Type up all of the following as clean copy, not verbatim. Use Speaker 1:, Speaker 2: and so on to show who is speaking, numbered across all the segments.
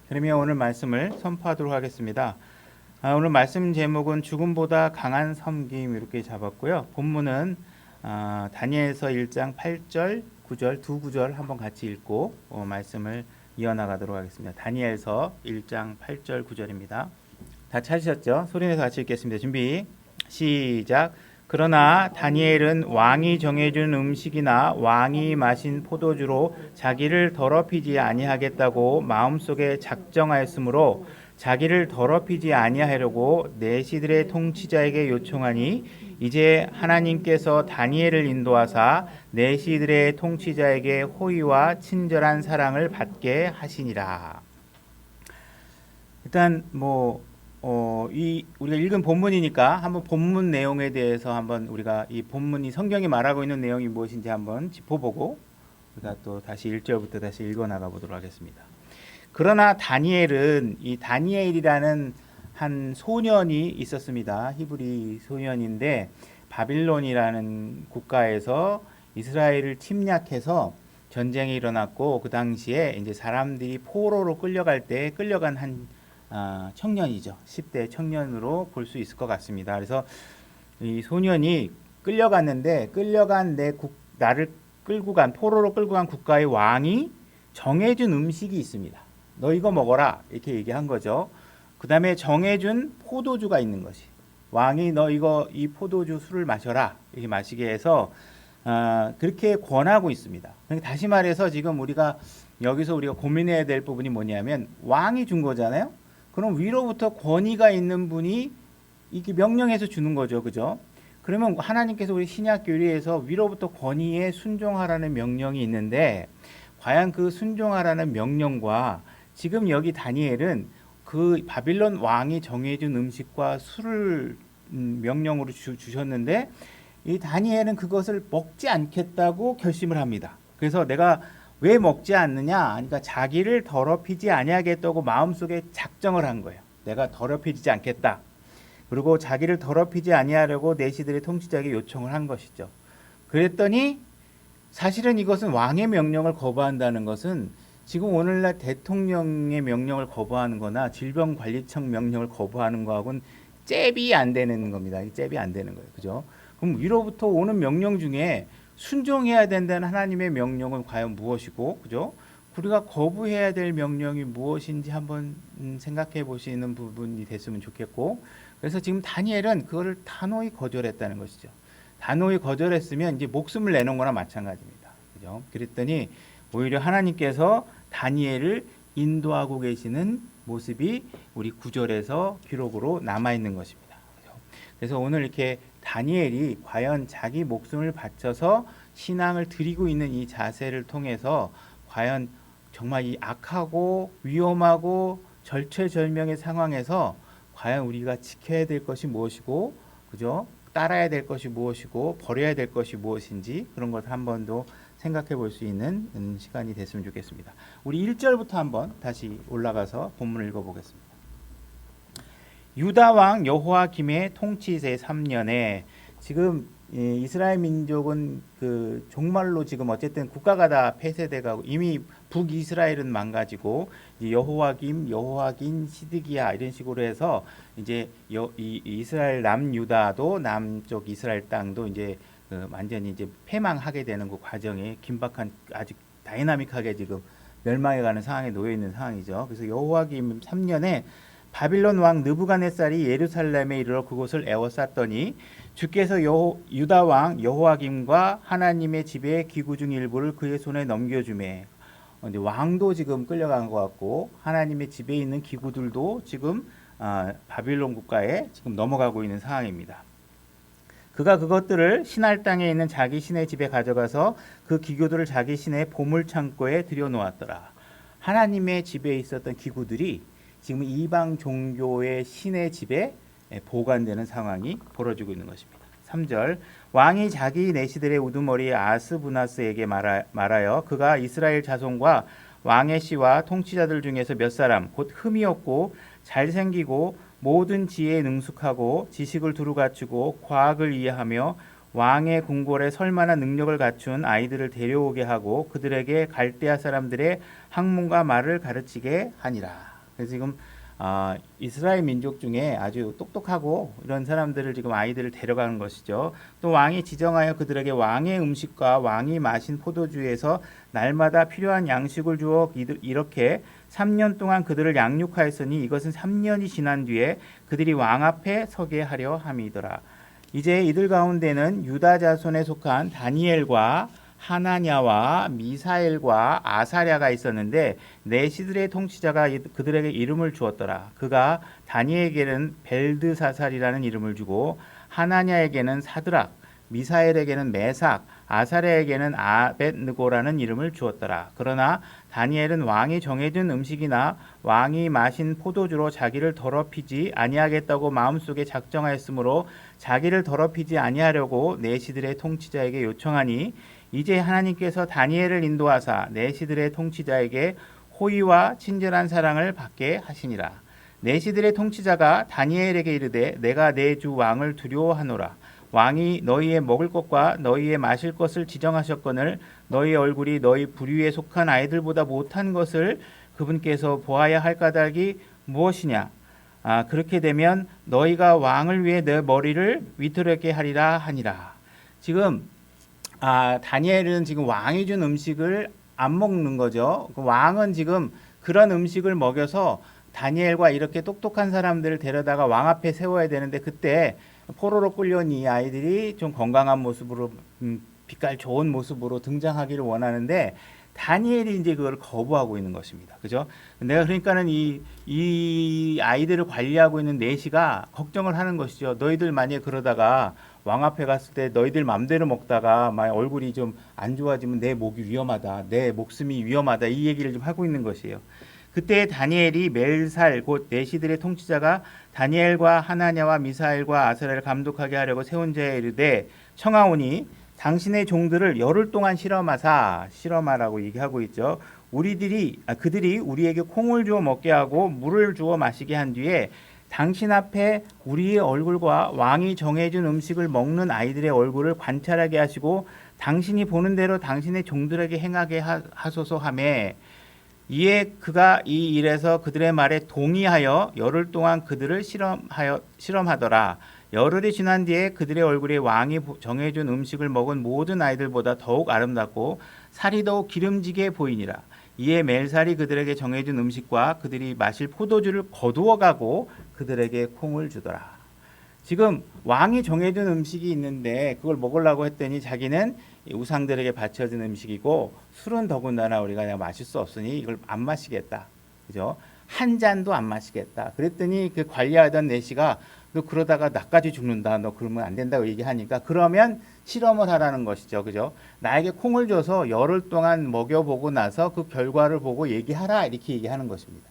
Speaker 1: 그러면 오늘 말씀을 선포하도록 하겠습니다. 오늘 말씀 제목은 죽음보다 강한 섬김 이렇게 잡았고요. 본문은 다니엘서 1장 8절, 9절 두 구절 한번 같이 읽고 말씀을 이어나가도록 하겠습니다. 다니엘서 1장 8절 9절입니다. 다 찾으셨죠? 소리내서 같이 읽겠습니다. 준비 시작. 그러나 다니엘은 왕이 정해준 음식이나 왕이 마신 포도주로 자기를 더럽히지 아니하겠다고 마음속에 작정하였으므로 자기를 더럽히지 아니하려고 내시들의 통치자에게 요청하니 이제 하나님께서 다니엘을 인도하사 내시들의 통치자에게 호의와 친절한 사랑을 받게 하시니라. 일단 우리가 읽은 본문이니까 한번 본문 내용에 대해서 한번 우리가 이 본문이 성경이 말하고 있는 내용이 무엇인지 한번 짚어보고 우리가 또 다시 1절부터 다시 읽어 나가 보도록 하겠습니다. 그러나 다니엘은 이 다니엘이라는 한 소년이 있었습니다. 히브리 소년인데 바빌론이라는 국가에서 이스라엘을 침략해서 전쟁이 일어났고 그 당시에 이제 사람들이 포로로 끌려갈 때 끌려간 한 청년이죠. 10대 청년으로 볼 수 있을 것 같습니다. 그래서 이 소년이 끌려갔는데 나를 포로로 끌고 간 국가의 왕이 정해준 음식이 있습니다. 너 이거 먹어라 이렇게 얘기한 거죠. 그 다음에 정해준 포도주가 있는 것이 왕이 너 이 포도주 술을 마셔라 이렇게 마시게 해서 그렇게 권하고 있습니다. 그러니까 다시 말해서 지금 여기서 우리가 고민해야 될 부분이 뭐냐면 왕이 준 거잖아요. 그럼 위로부터 권위가 있는 분이 이렇게 명령해서 주는 거죠. 그죠? 그러면 하나님께서 우리 신약 교리에서 위로부터 권위에 순종하라는 명령이 있는데 과연 그 순종하라는 명령과 지금 여기 다니엘은 그 바빌론 왕이 정해준 음식과 술을 명령으로 주셨는데 이 다니엘은 그것을 먹지 않겠다고 결심을 합니다. 그래서 내가 왜 먹지 않느냐? 그러니까 자기를 더럽히지 아니하겠다고 마음속에 작정을 한 거예요. 내가 더럽히지 않겠다. 그리고 자기를 더럽히지 아니하려고 내시들의 통치자에게 요청을 한 것이죠. 그랬더니 사실은 이것은 왕의 명령을 거부한다는 것은 지금 오늘날 대통령의 명령을 거부하는 거나 질병관리청 명령을 거부하는 거하고는 잽이 안 되는 겁니다. 잽이 안 되는 거예요. 그죠? 그럼 위로부터 오는 명령 중에 순종해야 된다는 하나님의 명령은 과연 무엇이고, 그죠? 우리가 거부해야 될 명령이 무엇인지 한번 생각해 보시는 부분이 됐으면 좋겠고, 그래서 지금 다니엘은 그거를 단호히 거절했다는 것이죠. 단호히 거절했으면 이제 목숨을 내놓은 거나 마찬가지입니다. 그죠? 그랬더니 오히려 하나님께서 다니엘을 인도하고 계시는 모습이 우리 9절에서 기록으로 남아있는 것입니다. 그래서 오늘 이렇게 다니엘이 과연 자기 목숨을 바쳐서 신앙을 드리고 있는 이 자세를 통해서 과연 정말 이 악하고 위험하고 절체절명의 상황에서 과연 우리가 지켜야 될 것이 무엇이고, 그죠? 따라야 될 것이 무엇이고, 버려야 될 것이 무엇인지 그런 것을 한 번 더 생각해 볼 수 있는 시간이 됐으면 좋겠습니다. 우리 1절부터 한번 다시 올라가서 본문을 읽어보겠습니다. 유다 왕 여호야김의 통치세 3년에 지금 이스라엘 민족은 그 종말로 지금 어쨌든 국가가 다 폐쇄돼가고 이미 북이스라엘은 망가지고 여호야김, 여호야긴, 시드기야 이런 식으로 해서 이제 이스라엘 남유다도 남쪽 이스라엘 땅도 이제 완전히 이제 패망하게 되는 그 과정에 긴박한 아주 다이나믹하게 지금 멸망해가는 상황에 놓여 있는 상황이죠. 그래서 여호야김 3년에 바빌론 왕 느부갓네살이 예루살렘에 이르러 그곳을 에워쌌더니 주께서 유다 왕 여호야김과 하나님의 집의 기구 중 일부를 그의 손에 넘겨주매 이제 왕도 지금 끌려간 것 같고 하나님의 집에 있는 기구들도 지금 바빌론 국가에 지금 넘어가고 있는 상황입니다. 그가 그것들을 신할 땅에 있는 자기 신의 집에 가져가서 그 기구들을 자기 신의 보물 창고에 들여놓았더라. 하나님의 집에 있었던 기구들이 지금 이방 종교의 신의 집에 보관되는 상황이 벌어지고 있는 것입니다. 3절 왕이 자기 내시들의 우두머리 아스부나스에게 말하여 그가 이스라엘 자손과 왕의 씨와 통치자들 중에서 몇 사람 곧 흠이 없고 잘생기고 모든 지혜에 능숙하고 지식을 두루 갖추고 과학을 이해하며 왕의 궁궐에 설만한 능력을 갖춘 아이들을 데려오게 하고 그들에게 갈대아 사람들의 학문과 말을 가르치게 하니라. 그래서 지금 이스라엘 민족 중에 아주 똑똑하고 이런 사람들을 지금 아이들을 데려가는 것이죠. 또 왕이 지정하여 그들에게 왕의 음식과 왕이 마신 포도주에서 날마다 필요한 양식을 주어 이렇게 3년 동안 그들을 양육하였으니 이것은 3년이 지난 뒤에 그들이 왕 앞에 서게 하려 함이더라. 이제 이들 가운데는 유다 자손에 속한 다니엘과 하나냐와 미사엘과 아사랴가 있었는데 내시들의 통치자가 그들에게 이름을 주었더라. 그가 다니엘에게는 벨드사살이라는 이름을 주고 하나냐에게는 사드락, 미사엘에게는 메삭, 아사랴에게는 아벳느고라는 이름을 주었더라. 그러나 다니엘은 왕이 정해준 음식이나 왕이 마신 포도주로 자기를 더럽히지 아니하겠다고 마음속에 작정하였으므로 자기를 더럽히지 아니하려고 내시들의 통치자에게 요청하니 이제 하나님께서 다니엘을 인도하사 내시들의 통치자에게 호의와 친절한 사랑을 받게 하시니라. 내시들의 통치자가 다니엘에게 이르되 내가 내 주 왕을 두려워하노라. 왕이 너희의 먹을 것과 너희의 마실 것을 지정하셨거늘 너희 얼굴이 너희 부류에 속한 아이들보다 못한 것을 그분께서 보아야 할 까닭이 무엇이냐. 그렇게 되면 너희가 왕을 위해 내 머리를 위태롭게 하리라 하니라. 지금 다니엘은 지금 왕이 준 음식을 안 먹는 거죠. 왕은 지금 그런 음식을 먹여서 다니엘과 이렇게 똑똑한 사람들을 데려다가 왕 앞에 세워야 되는데 그때 포로로 끌려온 이 아이들이 좀 건강한 모습으로 빛깔 좋은 모습으로 등장하기를 원하는데 다니엘이 이제 그걸 거부하고 있는 것입니다. 그죠? 내가 그러니까는 이 아이들을 관리하고 있는 내시가 걱정을 하는 것이죠. 너희들 만약에 그러다가 왕 앞에 갔을 때 너희들 맘대로 먹다가 만약 얼굴이 좀 안 좋아지면 내 목이 위험하다. 내 목숨이 위험하다. 이 얘기를 좀 하고 있는 것이에요. 그때 다니엘이 멜살 곧 내시들의 통치자가 다니엘과 하나냐와 미사엘과 아사랴를 감독하게 하려고 세운 자에 이르되 청하오니 당신의 종들을 열흘 동안 실험하라고 얘기하고 있죠. 그들이 우리에게 콩을 주어 먹게 하고 물을 주어 마시게 한 뒤에 당신 앞에 우리의 얼굴과 왕이 정해준 음식을 먹는 아이들의 얼굴을 관찰하게 하시고 당신이 보는 대로 당신의 종들에게 행하게 하소서 하매 이에 그가 이 일에서 그들의 말에 동의하여 열흘 동안 그들을 실험하더라. 열흘이 지난 뒤에 그들의 얼굴에 왕이 정해준 음식을 먹은 모든 아이들보다 더욱 아름답고 살이 더욱 기름지게 보이니라. 이에 멜살이 그들에게 정해준 음식과 그들이 마실 포도주를 거두어가고 그들에게 콩을 주더라. 지금 왕이 정해준 음식이 있는데 그걸 먹으려고 했더니 자기는 우상들에게 바쳐진 음식이고 술은 더군다나 우리가 그냥 마실 수 없으니 이걸 안 마시겠다. 그죠? 한 잔도 안 마시겠다. 그랬더니 그 관리하던 내시가 너 그러다가 나까지 죽는다. 너 그러면 안 된다고 얘기하니까 그러면 실험을 하라는 것이죠. 그죠? 나에게 콩을 줘서 열흘 동안 먹여보고 나서 그 결과를 보고 얘기하라. 이렇게 얘기하는 것입니다.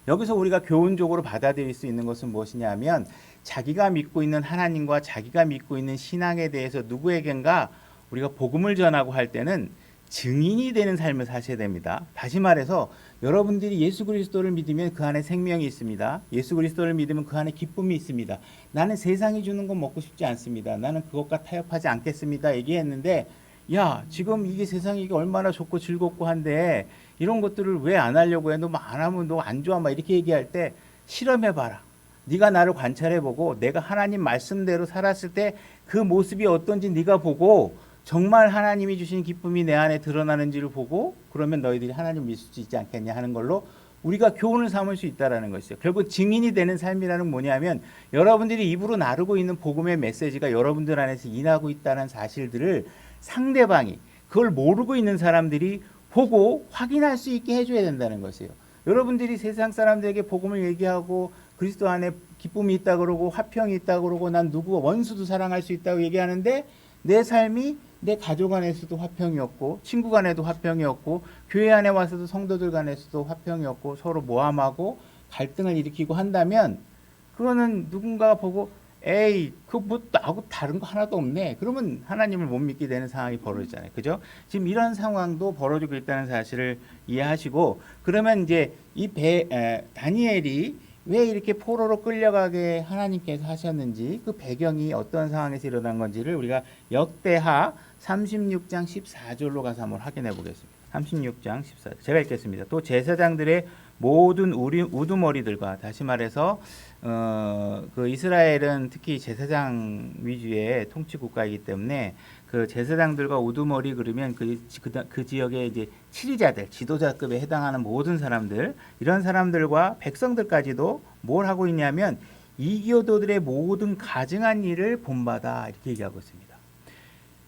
Speaker 1: 여기서 우리가 교훈적으로 받아들일 수 있는 것은 무엇이냐 하면 자기가 믿고 있는 하나님과 자기가 믿고 있는 신앙에 대해서 누구에겐가 우리가 복음을 전하고 할 때는 증인이 되는 삶을 사셔야 됩니다. 다시 말해서 여러분들이 예수 그리스도를 믿으면 그 안에 생명이 있습니다. 예수 그리스도를 믿으면 그 안에 기쁨이 있습니다. 나는 세상이 주는 건 먹고 싶지 않습니다. 나는 그것과 타협하지 않겠습니다. 얘기했는데 야 지금 이게 세상이 이게 얼마나 좋고 즐겁고 한데 이런 것들을 왜 안 하려고 해? 너 안 하면 너 안 좋아 막 이렇게 얘기할 때 실험해봐라. 네가 나를 관찰해보고 내가 하나님 말씀대로 살았을 때 그 모습이 어떤지 네가 보고 정말 하나님이 주신 기쁨이 내 안에 드러나는지를 보고 그러면 너희들이 하나님 믿을 수 있지 않겠냐 하는 걸로 우리가 교훈을 삼을 수 있다는 것이죠. 결국 증인이 되는 삶이라는 뭐냐면 여러분들이 입으로 나르고 있는 복음의 메시지가 여러분들 안에서 인하고 있다는 사실들을 상대방이 그걸 모르고 있는 사람들이 보고 확인할 수 있게 해줘야 된다는 것이에요. 여러분들이 세상 사람들에게 복음을 얘기하고 그리스도 안에 기쁨이 있다 그러고 화평이 있다 그러고 난 누구 원수도 사랑할 수 있다고 얘기하는데 내 삶이 내 가족 안에서도 화평이 없고 친구 간에도 화평이 없고 교회 안에 와서도 성도들 간에서도 화평이 없고 서로 모함하고 갈등을 일으키고 한다면 그거는 누군가가 보고 에이 그거 뭐 나하고 다른 거 하나도 없네. 그러면 하나님을 못 믿게 되는 상황이 벌어지잖아요. 그죠? 지금 이런 상황도 벌어지고 있다는 사실을 이해하시고 그러면 이제 다니엘이 왜 이렇게 포로로 끌려가게 하나님께서 하셨는지 그 배경이 어떤 상황에서 일어난 건지를 우리가 역대하 36장 14절로 가서 한번 확인해 보겠습니다. 36장 14절 제가 읽겠습니다. 또 제사장들의 모든 우두머리들과, 다시 말해서 그 이스라엘은 특히 제사장 위주의 통치 국가이기 때문에 그 제사장들과 우두머리 그러면 그 지역의 이제 치리자들, 지도자급에 해당하는 모든 사람들, 이런 사람들과 백성들까지도 뭘 하고 있냐면 이교도들의 모든 가증한 일을 본받아, 이렇게 얘기하고 있습니다.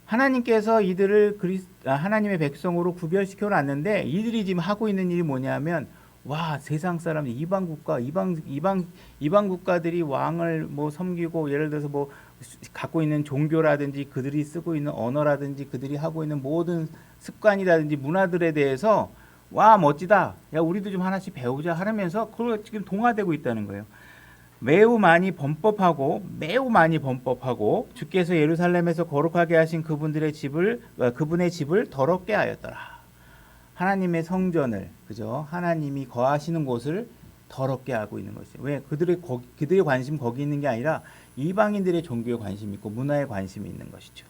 Speaker 1: 하나님께서 이들을 하나님의 백성으로 구별시켜 놨는데 이들이 지금 하고 있는 일이 뭐냐면, 와, 세상 사람, 이방 국가, 이방 국가들이 왕을 뭐 섬기고, 예를 들어서 뭐 갖고 있는 종교라든지 그들이 쓰고 있는 언어라든지 그들이 하고 있는 모든 습관이라든지 문화들에 대해서, 와, 멋지다, 야, 우리도 좀 하나씩 배우자 하면서 그걸 지금 동화되고 있다는 거예요. 매우 많이 범법하고 주께서 예루살렘에서 거룩하게 하신 그분의 집을 더럽게 하였더라. 하나님의 성전을, 그죠? 하나님이 거하시는 곳을 더럽게 하고 있는 것이죠. 왜? 그들의 관심 거기 있는 게 아니라 이방인들의 종교에 관심이 있고 문화에 관심이 있는 것이죠.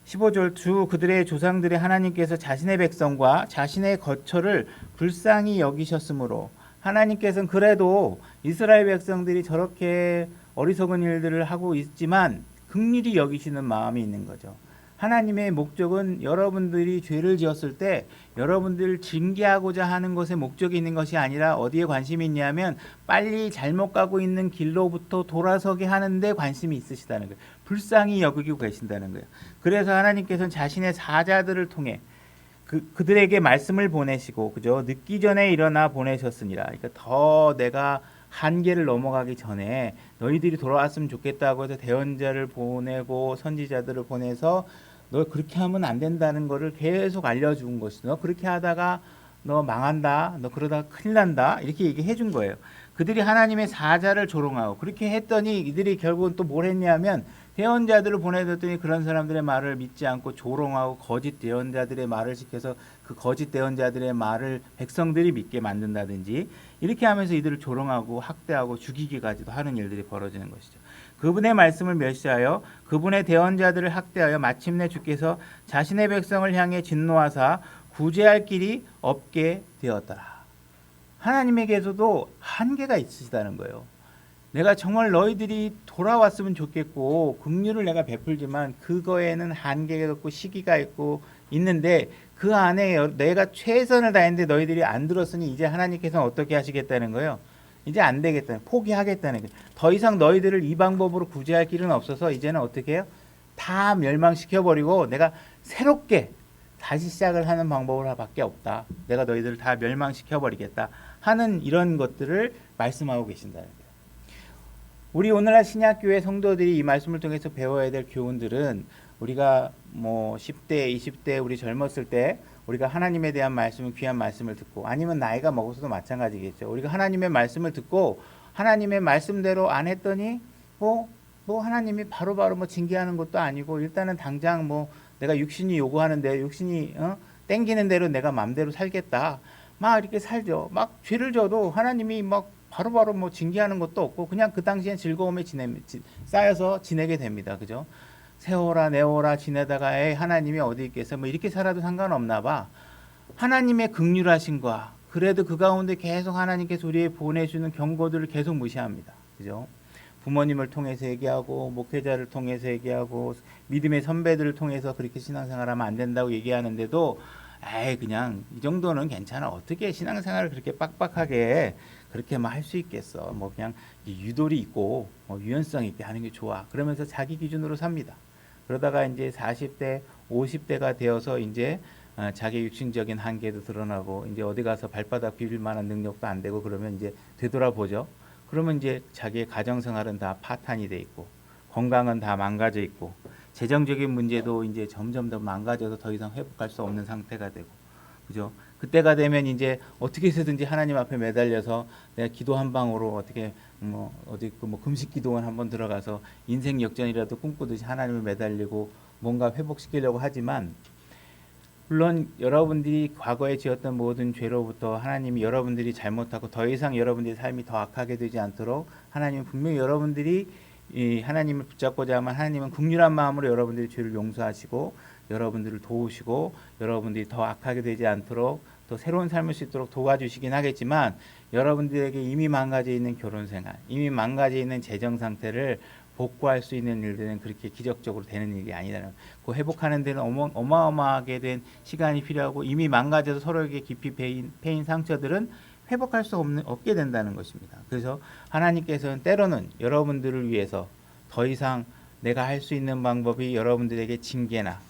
Speaker 1: 15절, 주 그들의 조상들의 하나님께서 자신의 백성과 자신의 거처를 불쌍히 여기셨으므로, 하나님께서는 그래도 이스라엘 백성들이 저렇게 어리석은 일들을 하고 있지만 긍휼히 여기시는 마음이 있는 거죠. 하나님의 목적은 여러분들이 죄를 지었을 때 여러분들을 징계하고자 하는 것에 목적이 있는 것이 아니라 어디에 관심이 있냐면 빨리 잘못 가고 있는 길로부터 돌아서게 하는데 관심이 있으시다는 거예요. 불쌍히 여기고 계신다는 거예요. 그래서 하나님께서는 자신의 사자들을 통해 그들에게 말씀을 보내시고, 그죠? 늦기 전에 일어나 보내셨으니라. 그러니까 더 내가 한계를 넘어가기 전에 너희들이 돌아왔으면 좋겠다고 해서 대언자를 보내고 선지자들을 보내서 너 그렇게 하면 안 된다는 거를 계속 알려준 것이죠. 너 그렇게 하다가 너 망한다, 너 그러다가 큰일 난다, 이렇게 얘기해 준 거예요. 그들이 하나님의 사자를 조롱하고, 그렇게 했더니 이들이 결국은 또 뭘 했냐면 대언자들을 보내줬더니 그런 사람들의 말을 믿지 않고 조롱하고 거짓 대언자들의 말을 시켜서 그 거짓 대언자들의 말을 백성들이 믿게 만든다든지, 이렇게 하면서 이들을 조롱하고 학대하고 죽이기까지도 하는 일들이 벌어지는 것이죠. 그분의 말씀을 멸시하여 그분의 대언자들을 학대하여 마침내 주께서 자신의 백성을 향해 진노하사 구제할 길이 없게 되었더라. 하나님에게서도 한계가 있으시다는 거예요. 내가 정말 너희들이 돌아왔으면 좋겠고 긍휼을 내가 베풀지만 그거에는 한계가 있고 시기가 있는데 그 안에 내가 최선을 다했는데 너희들이 안 들었으니 이제 하나님께서는 어떻게 하시겠다는 거예요? 이제 안 되겠다, 포기하겠다는 거예요. 더 이상 너희들을 이 방법으로 구제할 길은 없어서 이제는 어떻게 해요? 다 멸망시켜버리고 내가 새롭게 다시 시작을 하는 방법을 밖에 없다. 내가 너희들을 다 멸망시켜버리겠다 하는 이런 것들을 말씀하고 계신다는 거예요. 우리 오늘날 신약교회 성도들이 이 말씀을 통해서 배워야 될 교훈들은, 우리가 뭐 10대, 20대 우리 젊었을 때 우리가 하나님에 대한 말씀을, 귀한 말씀을 듣고, 아니면 나이가 먹어서도 마찬가지겠죠. 우리가 하나님의 말씀을 듣고 하나님의 말씀대로 안 했더니 뭐 하나님이 바로바로 뭐 징계하는 것도 아니고, 일단은 당장 뭐 내가 육신이 요구하는데 육신이 땡기는 대로 내가 마음대로 살겠다, 막 이렇게 살죠. 막 죄를 져도 하나님이 막 바로바로 뭐 징계하는 것도 없고 그냥 그 당시엔 즐거움에 쌓여서 지내게 됩니다. 그죠? 세워라 내워라 지내다가 에이 하나님이 어디 있겠어 뭐 이렇게 살아도 상관없나 봐. 하나님의 긍휼하심과 그래도 그 가운데 계속 하나님께서 우리에 보내주는 경고들을 계속 무시합니다. 그죠? 부모님을 통해서 얘기하고 목회자를 통해서 얘기하고 믿음의 선배들을 통해서 그렇게 신앙생활하면 안 된다고 얘기하는데도 에이 그냥 이 정도는 괜찮아, 어떻게 신앙생활을 그렇게 빡빡하게 그렇게 할 수 있겠어, 뭐 그냥 유도리 있고 유연성 있게 하는 게 좋아, 그러면서 자기 기준으로 삽니다. 그러다가 이제 40대 50대가 되어서 이제 자기 육신적인 한계도 드러나고 이제 어디 가서 발바닥 비빌 만한 능력도 안 되고 그러면 이제 되돌아보죠. 그러면 이제 자기의 가정생활은 다 파탄이 돼 있고 건강은 다 망가져 있고 재정적인 문제도 이제 점점 더 망가져서 더 이상 회복할 수 없는 상태가 되고, 그죠? 그때가 되면 이제 어떻게 해서든지 하나님 앞에 매달려서 내가 기도 한 방으로 어떻게 금식 기도원 한번 들어가서 인생 역전이라도 꿈꾸듯이 하나님을 매달리고 뭔가 회복시키려고 하지만, 물론 여러분들이 과거에 지었던 모든 죄로부터 하나님이 여러분들이 잘못하고 더 이상 여러분들의 삶이 더 악하게 되지 않도록 하나님은 분명히 여러분들이 이 하나님을 붙잡고자 하면 하나님은 긍휼한 마음으로 여러분들의 죄를 용서하시고 여러분들을 도우시고 여러분들이 더 악하게 되지 않도록 또 새로운 삶을 수 있도록 도와주시긴 하겠지만 여러분들에게 이미 망가져 있는 결혼 생활, 이미 망가져 있는 재정 상태를 복구할 수 있는 일들은 그렇게 기적적으로 되는 일이 아니라는, 그 회복하는 데는 어마어마하게 된 시간이 필요하고 이미 망가져서 서로에게 깊이 패인 상처들은 회복할 수 없게 된다는 것입니다. 그래서 하나님께서는 때로는 여러분들을 위해서 더 이상 내가 할 수 있는 방법이 여러분들에게 징계나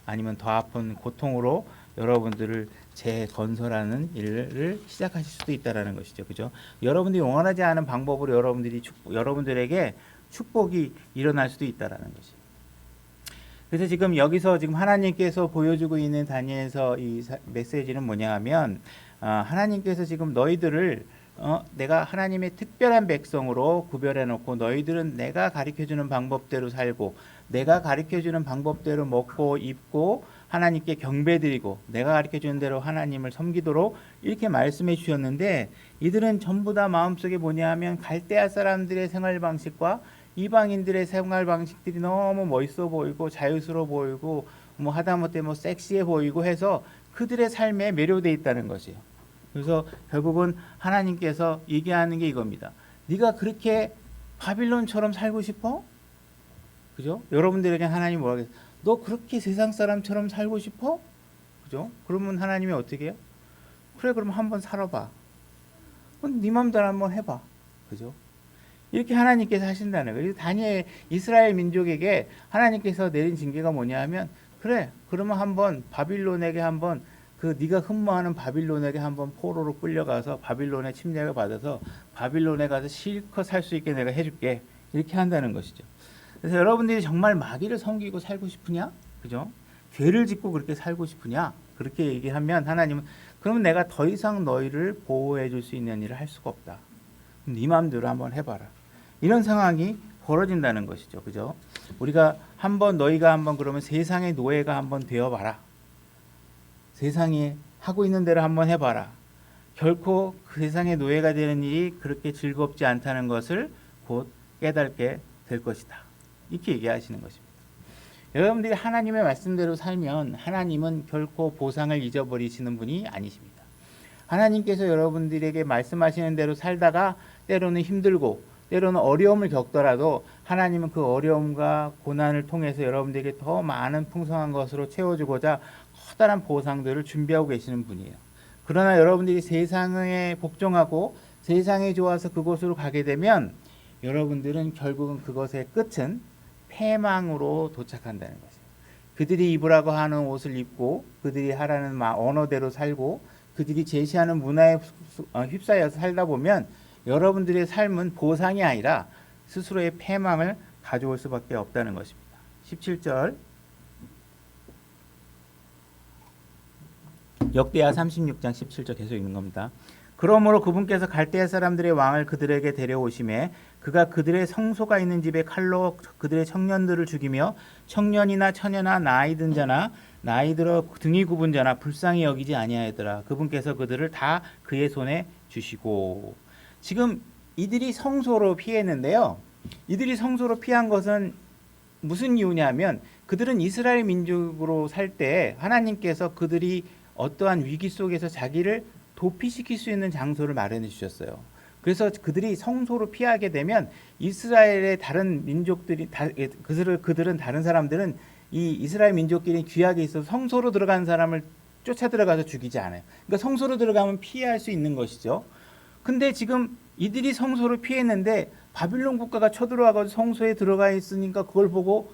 Speaker 1: 아니면 더 아픈 고통으로 여러분들을 재건설하는 일을 시작하실 수도 있다라는 것이죠. 그죠? 여러분들이 원하지 않은 방법으로 여러분들에게 축복이 일어날 수도 있다라는 것이. 그래서 지금 여기서 지금 하나님께서 보여주고 있는 다니엘서 이 메시지는 뭐냐 하면, 하나님께서 지금 너희들을 내가 하나님의 특별한 백성으로 구별해 놓고 너희들은 내가 가르쳐주는 방법대로 살고 내가 가르쳐주는 방법대로 먹고 입고 하나님께 경배드리고 내가 가르쳐주는 대로 하나님을 섬기도록 이렇게 말씀해 주셨는데, 이들은 전부 다 마음속에 뭐냐 하면 갈대아 사람들의 생활 방식과 이방인들의 생활 방식들이 너무 멋있어 보이고 자유스러워 보이고 뭐 하다못해 뭐 섹시해 보이고 해서 그들의 삶에 매료돼 있다는 것이에요. 그래서 결국은 하나님께서 얘기하는 게 이겁니다. 네가 그렇게 바빌론처럼 살고 싶어? 그죠? 여러분들에게 하나님 뭐라고 했어요? 너 그렇게 세상 사람처럼 살고 싶어? 그죠? 그러면 하나님이 어떻게 해요? 그래, 그럼 한번 살아봐. 네 맘대로 한번 해봐. 그죠? 이렇게 하나님께서 하신다는 거예요. 다니엘 이스라엘 민족에게 하나님께서 내린 징계가 뭐냐 하면, 그래, 그러면 한번 바빌론에게 한번 그 네가 흠모하는 바빌론에게 한번 포로로 끌려가서 바빌론의 침략을 받아서 바빌론에 가서 실컷 살 수 있게 내가 해줄게. 이렇게 한다는 것이죠. 그래서 여러분들이 정말 마귀를 섬기고 살고 싶으냐? 그죠? 죄를 짓고 그렇게 살고 싶으냐? 그렇게 얘기하면 하나님은, 그러면 내가 더 이상 너희를 보호해 줄 수 있는 일을 할 수가 없다. 네 마음대로 한번 해봐라. 이런 상황이 벌어진다는 것이죠. 그죠? 우리가 너희가 한번 그러면 세상의 노예가 한번 되어봐라. 세상이 하고 있는 대로 한번 해봐라. 결코 그 세상의 노예가 되는 일이 그렇게 즐겁지 않다는 것을 곧 깨닫게 될 것이다. 이렇게 얘기하시는 것입니다. 여러분들이 하나님의 말씀대로 살면 하나님은 결코 보상을 잊어버리시는 분이 아니십니다. 하나님께서 여러분들에게 말씀하시는 대로 살다가 때로는 힘들고 때로는 어려움을 겪더라도 하나님은 그 어려움과 고난을 통해서 여러분들에게 더 많은 풍성한 것으로 채워주고자 커다란 보상들을 준비하고 계시는 분이에요. 그러나 여러분들이 세상에 복종하고 세상에 좋아서 그곳으로 가게 되면 여러분들은 결국은 그것의 끝은 패망으로 도착한다는 것이에요. 그들이 입으라고 하는 옷을 입고 그들이 하라는 언어대로 살고 그들이 제시하는 문화에 휩싸여서 살다 보면 여러분들의 삶은 보상이 아니라 스스로의 패망을 가져올 수밖에 없다는 것입니다. 17절 역대하 36장 17절 계속 읽는 겁니다. 그러므로 그분께서 갈대아 사람들의 왕을 그들에게 데려오심에 그가 그들의 성소가 있는 집에 칼로 그들의 청년들을 죽이며 청년이나 처녀나 나이 든 자나 나이 들어 등이 굽은 자나 불쌍히 여기지 아니하였더라. 그분께서 그들을 다 그의 손에 주시고. 지금 이들이 성소로 피했는데요. 이들이 성소로 피한 것은 무슨 이유냐면 그들은 이스라엘 민족으로 살 때 하나님께서 그들이 어떠한 위기 속에서 자기를 도피시킬 수 있는 장소를 마련해 주셨어요. 그래서 그들이 성소로 피하게 되면 이스라엘의 다른 민족들이 그들은 다른 사람들은 이 이스라엘 민족끼리 귀하게 있어서 성소로 들어간 사람을 쫓아 들어가서 죽이지 않아요. 그러니까 성소로 들어가면 피할 수 있는 것이죠. 근데 지금 이들이 성소를 피했는데 바빌론 국가가 쳐들어와서 성소에 들어가 있으니까 그걸 보고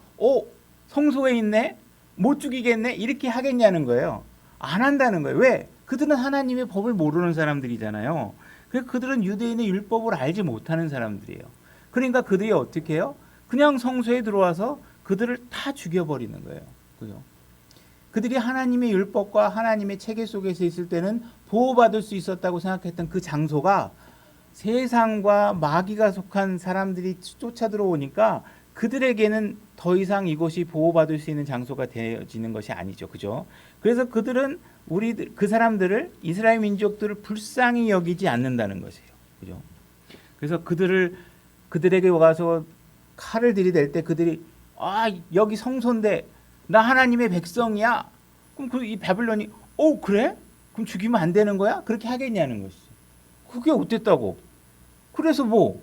Speaker 1: 성소에 있네? 못 죽이겠네? 이렇게 하겠냐는 거예요. 안 한다는 거예요. 왜? 그들은 하나님의 법을 모르는 사람들이잖아요. 그래서 그들은 유대인의 율법을 알지 못하는 사람들이에요. 그러니까 그들이 어떻게 해요? 그냥 성소에 들어와서 그들을 다 죽여버리는 거예요. 그죠? 그들이 하나님의 율법과 하나님의 체계 속에서 있을 때는 보호받을 수 있었다고 생각했던 그 장소가 세상과 마귀가 속한 사람들이 쫓아 들어오니까 그들에게는 더 이상 이곳이 보호받을 수 있는 장소가 되어지는 것이 아니죠. 그죠? 그래서 그들은 그 사람들을 이스라엘 민족들을 불쌍히 여기지 않는다는 것이에요. 그죠? 그래서 그들에게 와서 칼을 들이댈 때 그들이 여기 성소인데 나 하나님의 백성이야. 그럼 이 바빌론이 그래? 그럼 죽이면 안 되는 거야? 그렇게 하겠냐는 것이죠. 그게 어땠다고? 그래서 뭐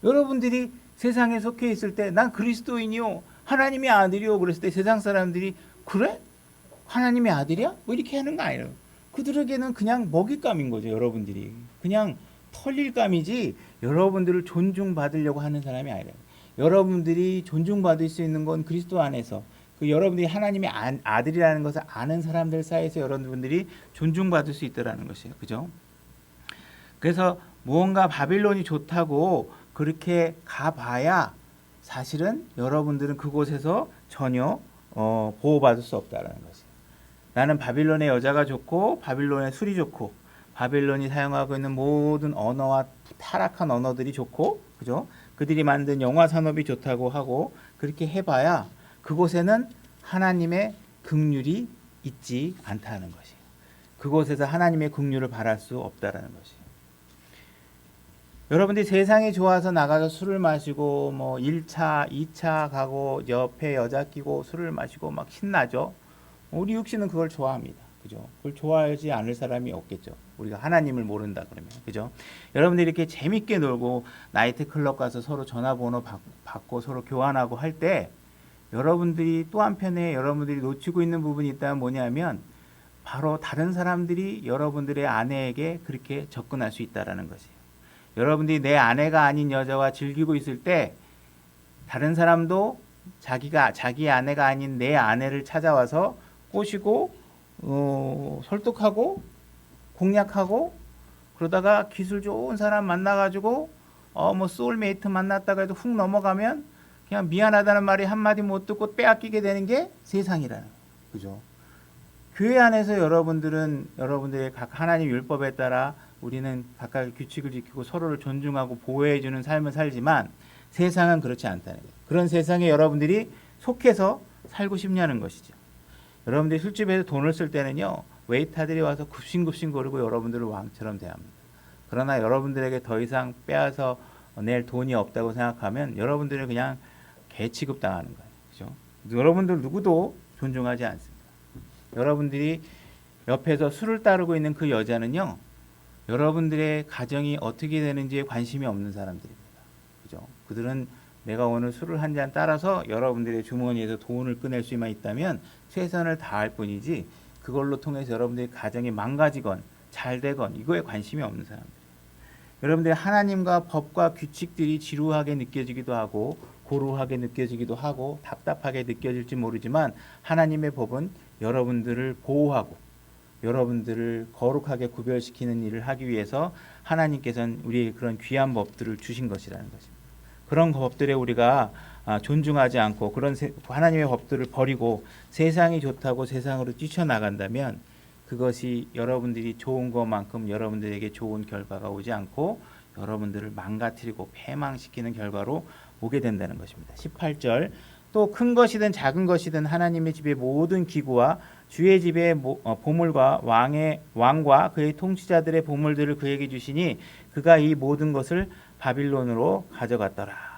Speaker 1: 여러분들이 세상에 속해 있을 때 난 그리스도인이요, 하나님의 아들이요 그랬을 때 세상 사람들이 그래? 하나님의 아들이야? 뭐 이렇게 하는 거 아니에요. 그들에게는 그냥 먹잇감인 거죠. 여러분들이 그냥 털릴감이지 여러분들을 존중받으려고 하는 사람이 아니라, 여러분들이 존중받을 수 있는 건 그리스도 안에서, 그 여러분들이 하나님의 아들이라는 것을 아는 사람들 사이에서 여러분들이 존중받을 수 있다라는 것이에요. 그죠? 그래서 무언가 바빌론이 좋다고 그렇게 가봐야 사실은 여러분들은 그곳에서 전혀 보호받을 수 없다라는 것이에요. 나는 바빌론의 여자가 좋고 바빌론의 술이 좋고 바빌론이 사용하고 있는 모든 언어와 타락한 언어들이 좋고, 그죠? 그들이 만든 영화 산업이 좋다고 하고 그렇게 해봐야 그곳에는 하나님의 긍휼이 있지 않다는 것이에요. 그곳에서 하나님의 긍휼을 바랄 수 없다라는 것이에요. 여러분들이 세상이 좋아서 나가서 술을 마시고 뭐 1차, 2차 가고 옆에 여자 끼고 술을 마시고 막 신나죠. 우리 육신은 그걸 좋아합니다. 그죠? 그걸 좋아하지 않을 사람이 없겠죠. 우리가 하나님을 모른다 그러면. 그죠? 여러분들이 이렇게 재밌게 놀고 나이트 클럽 가서 서로 전화번호 받고 서로 교환하고 할 때, 여러분들이 또 한편에 여러분들이 놓치고 있는 부분이 있다면 뭐냐면 바로 다른 사람들이 여러분들의 아내에게 그렇게 접근할 수 있다라는 것이에요. 여러분들이 내 아내가 아닌 여자와 즐기고 있을 때 다른 사람도 자기 아내가 아닌 내 아내를 찾아와서 꼬시고 설득하고 공략하고, 그러다가 기술 좋은 사람 만나가지고 뭐 소울메이트 만났다가 해도 훅 넘어가면 그냥 미안하다는 말이 한마디 못 듣고 빼앗기게 되는 게 세상이라는 거예요. 그죠? 교회 안에서 여러분들은 여러분들의 각 하나님 율법에 따라 우리는 각각의 규칙을 지키고 서로를 존중하고 보호해주는 삶을 살지만 세상은 그렇지 않다는 거예요. 그런 세상에 여러분들이 속해서 살고 싶냐는 것이죠. 여러분들이 술집에서 돈을 쓸 때는요, 웨이터들이 와서 굽신굽신 거리고 여러분들을 왕처럼 대합니다. 그러나 여러분들에게 더 이상 빼앗아 낼 돈이 없다고 생각하면 여러분들은 그냥 개 취급당하는 거예요. 그죠? 여러분들 누구도 존중하지 않습니다. 여러분들이 옆에서 술을 따르고 있는 그 여자는요, 여러분들의 가정이 어떻게 되는지에 관심이 없는 사람들입니다. 그죠? 그들은 내가 오늘 술을 한 잔 따라서 여러분들의 주머니에서 돈을 꺼낼 수만 있다면 최선을 다할 뿐이지, 그걸로 통해서 여러분들의 가정이 망가지건 잘 되건 이거에 관심이 없는 사람들. 여러분들의 하나님과 법과 규칙들이 지루하게 느껴지기도 하고 고루하게 느껴지기도 하고 답답하게 느껴질지 모르지만, 하나님의 법은 여러분들을 보호하고 여러분들을 거룩하게 구별시키는 일을 하기 위해서 하나님께서는 우리의 그런 귀한 법들을 주신 것이라는 것입니다. 그런 법들에 우리가 존중하지 않고 그런 하나님의 법들을 버리고 세상이 좋다고 세상으로 뛰쳐나간다면 그것이 여러분들이 좋은 것만큼 여러분들에게 좋은 결과가 오지 않고 여러분들을 망가뜨리고 패망시키는 결과로 오게 된다는 것입니다. 18절, 또 큰 것이든 작은 것이든 하나님의 집의 모든 기구와 주의 집의 보물과 왕과 그의 통치자들의 보물들을 그에게 주시니 그가 이 모든 것을 바빌론으로 가져갔더라.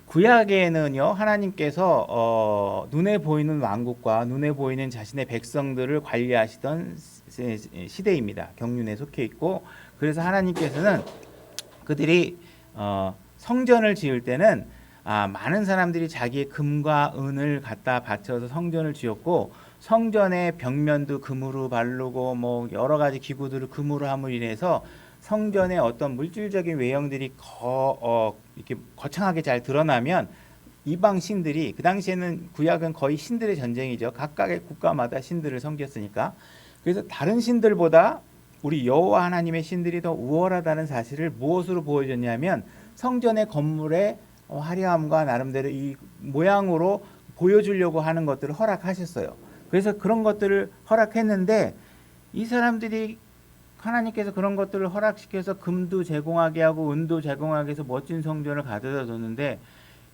Speaker 1: 구약에는요, 하나님께서 눈에 보이는 왕국과 눈에 보이는 자신의 백성들을 관리하시던 시대입니다. 경륜에 속해 있고, 그래서 하나님께서는 그들이 성전을 지을 때는 많은 사람들이 자기의 금과 은을 갖다 바쳐서 성전을 지었고, 성전의 벽면도 금으로 바르고 뭐 여러 가지 기구들을 금으로 함으로 인해서 성전의 어떤 물질적인 외형들이 이렇게 거창하게 잘 드러나면 이방 신들이, 그 당시에는 구약은 거의 신들의 전쟁이죠. 각각의 국가마다 신들을 섬겼으니까. 그래서 다른 신들보다 우리 여호와 하나님의 신들이 더 우월하다는 사실을 무엇으로 보여줬냐면 성전의 건물의 화려함과 나름대로 이 모양으로 보여주려고 하는 것들을 허락하셨어요. 그래서 그런 것들을 허락했는데, 이 사람들이 하나님께서 그런 것들을 허락시켜서 금도 제공하게 하고 은도 제공하게 해서 멋진 성전을 가져다 줬는데,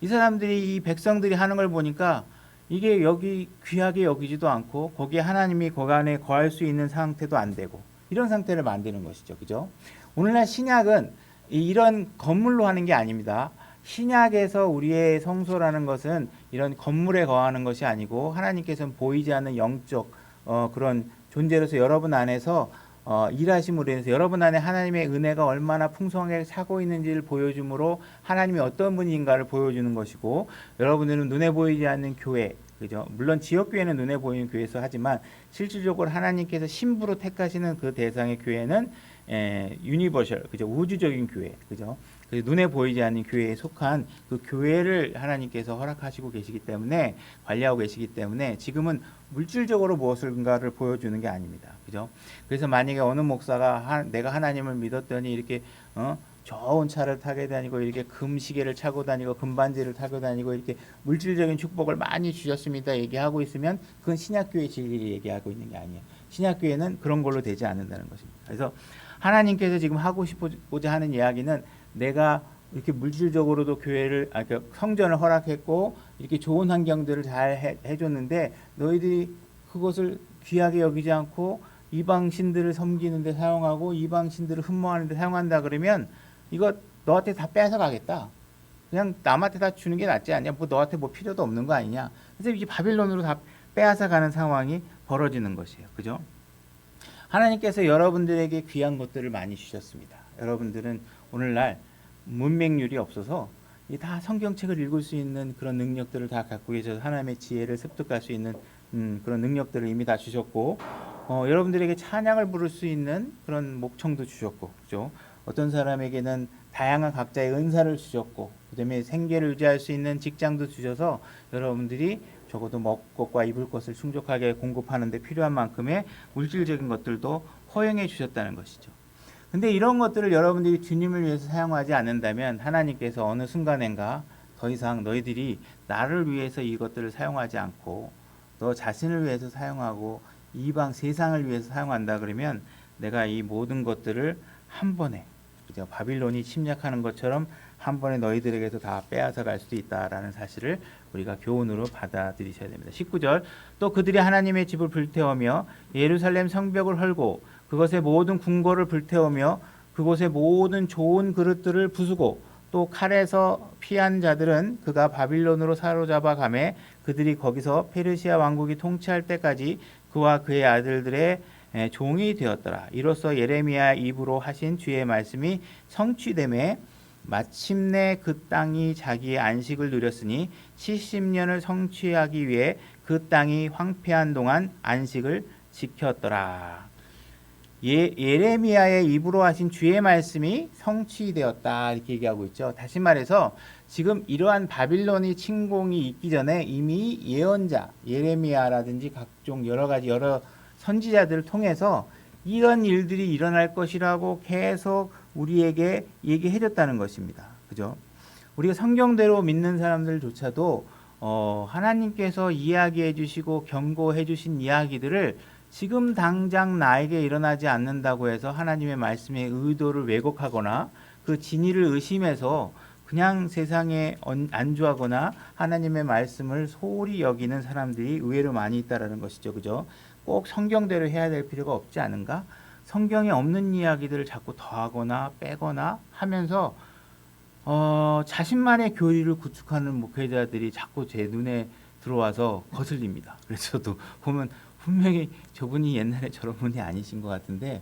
Speaker 1: 이 사람들이 이 백성들이 하는 걸 보니까 이게 여기 귀하게 여기지도 않고 거기에 하나님이 거간에 거할 수 있는 상태도 안 되고 이런 상태를 만드는 것이죠. 그죠? 오늘날 신약은 이런 건물로 하는 게 아닙니다. 신약에서 우리의 성소라는 것은 이런 건물에 거하는 것이 아니고 하나님께서는 보이지 않는 영적 그런 존재로서 여러분 안에서 일하심으로 인해서 여러분 안에 하나님의 은혜가 얼마나 풍성하게 차고 있는지를 보여줌으로 하나님이 어떤 분인가를 보여주는 것이고, 여러분들은 눈에 보이지 않는 교회, 그죠? 물론 지역교회는 눈에 보이는 교회에서 하지만 실질적으로 하나님께서 신부로 택하시는 그 대상의 교회는 유니버셜, 그죠? 우주적인 교회, 그죠? 눈에 보이지 않는 교회에 속한 그 교회를 하나님께서 허락하시고 계시기 때문에, 관리하고 계시기 때문에 지금은 물질적으로 무엇인가를 보여주는 게 아닙니다. 그죠? 그래서 만약에 어느 목사가 내가 하나님을 믿었더니 이렇게 좋은 차를 타게 다니고 이렇게 금시계를 차고 다니고 금반지를 타고 다니고 이렇게 물질적인 축복을 많이 주셨습니다 얘기하고 있으면 그건 신약교회 진리를 얘기하고 있는 게 아니에요. 신약교회는 그런 걸로 되지 않는다는 것입니다. 그래서 하나님께서 지금 하고 싶고자 하는 이야기는, 내가 이렇게 물질적으로도 교회를 성전을 허락했고 이렇게 좋은 환경들을 잘 해줬는데 너희들이 그것을 귀하게 여기지 않고 이방 신들을 섬기는 데 사용하고 이방 신들을 흠모하는 데 사용한다 그러면 이거 너한테 다 뺏어 가겠다. 그냥 남한테 다 주는 게 낫지 않냐. 뭐 너한테 뭐 필요도 없는 거 아니냐. 그래서 이제 바빌론으로 다 빼앗아 가는 상황이 벌어지는 것이에요. 그죠? 하나님께서 여러분들에게 귀한 것들을 많이 주셨습니다. 여러분들은 오늘날 문맹률이 없어서 다 성경책을 읽을 수 있는 그런 능력들을 다 갖고 계셔서 하나님의 지혜를 습득할 수 있는 그런 능력들을 이미 다 주셨고, 여러분들에게 찬양을 부를 수 있는 그런 목청도 주셨고, 그죠? 어떤 사람에게는 다양한 각자의 은사를 주셨고, 그다음에 생계를 유지할 수 있는 직장도 주셔서 여러분들이 적어도 먹을 것과 입을 것을 충족하게 공급하는 데 필요한 만큼의 물질적인 것들도 허용해 주셨다는 것이죠. 근데 이런 것들을 여러분들이 주님을 위해서 사용하지 않는다면 하나님께서 어느 순간인가 더 이상 너희들이 나를 위해서 이것들을 사용하지 않고 너 자신을 위해서 사용하고 이방 세상을 위해서 사용한다 그러면 내가 이 모든 것들을 한 번에, 그죠? 바빌론이 침략하는 것처럼 한 번에 너희들에게서 다 빼앗아 갈 수도 있다라는 사실을 우리가 교훈으로 받아들이셔야 됩니다. 19절, 또 그들이 하나님의 집을 불태우며 예루살렘 성벽을 헐고 그것의 모든 궁궐을 불태우며 그곳의 모든 좋은 그릇들을 부수고 또 칼에서 피한 자들은 그가 바빌론으로 사로잡아 가매 그들이 거기서 페르시아 왕국이 통치할 때까지 그와 그의 아들들의 종이 되었더라. 이로써 예레미야 입으로 하신 주의 말씀이 성취되매 마침내 그 땅이 자기의 안식을 누렸으니 70년을 성취하기 위해 그 땅이 황폐한 동안 안식을 지켰더라. 예레미야의 입으로 하신 주의 말씀이 성취되었다 이렇게 얘기하고 있죠. 다시 말해서 지금 이러한 바빌론이 침공이 있기 전에 이미 예언자 예레미야라든지 각종 여러 선지자들을 통해서 이런 일들이 일어날 것이라고 계속 우리에게 얘기해 줬다는 것입니다. 그죠? 우리가 성경대로 믿는 사람들조차도 하나님께서 이야기해 주시고 경고해 주신 이야기들을 지금 당장 나에게 일어나지 않는다고 해서 하나님의 말씀의 의도를 왜곡하거나 그 진리를 의심해서 그냥 세상에 안주하거나 하나님의 말씀을 소홀히 여기는 사람들이 의외로 많이 있다라는 것이죠. 그죠? 꼭 성경대로 해야 될 필요가 없지 않은가? 성경에 없는 이야기들을 자꾸 더하거나 빼거나 하면서 자신만의 교리를 구축하는 목회자들이 자꾸 제 눈에 들어와서 거슬립니다. 그래서 저도 보면 분명히 저분이 옛날에 저런 분이 아니신 것 같은데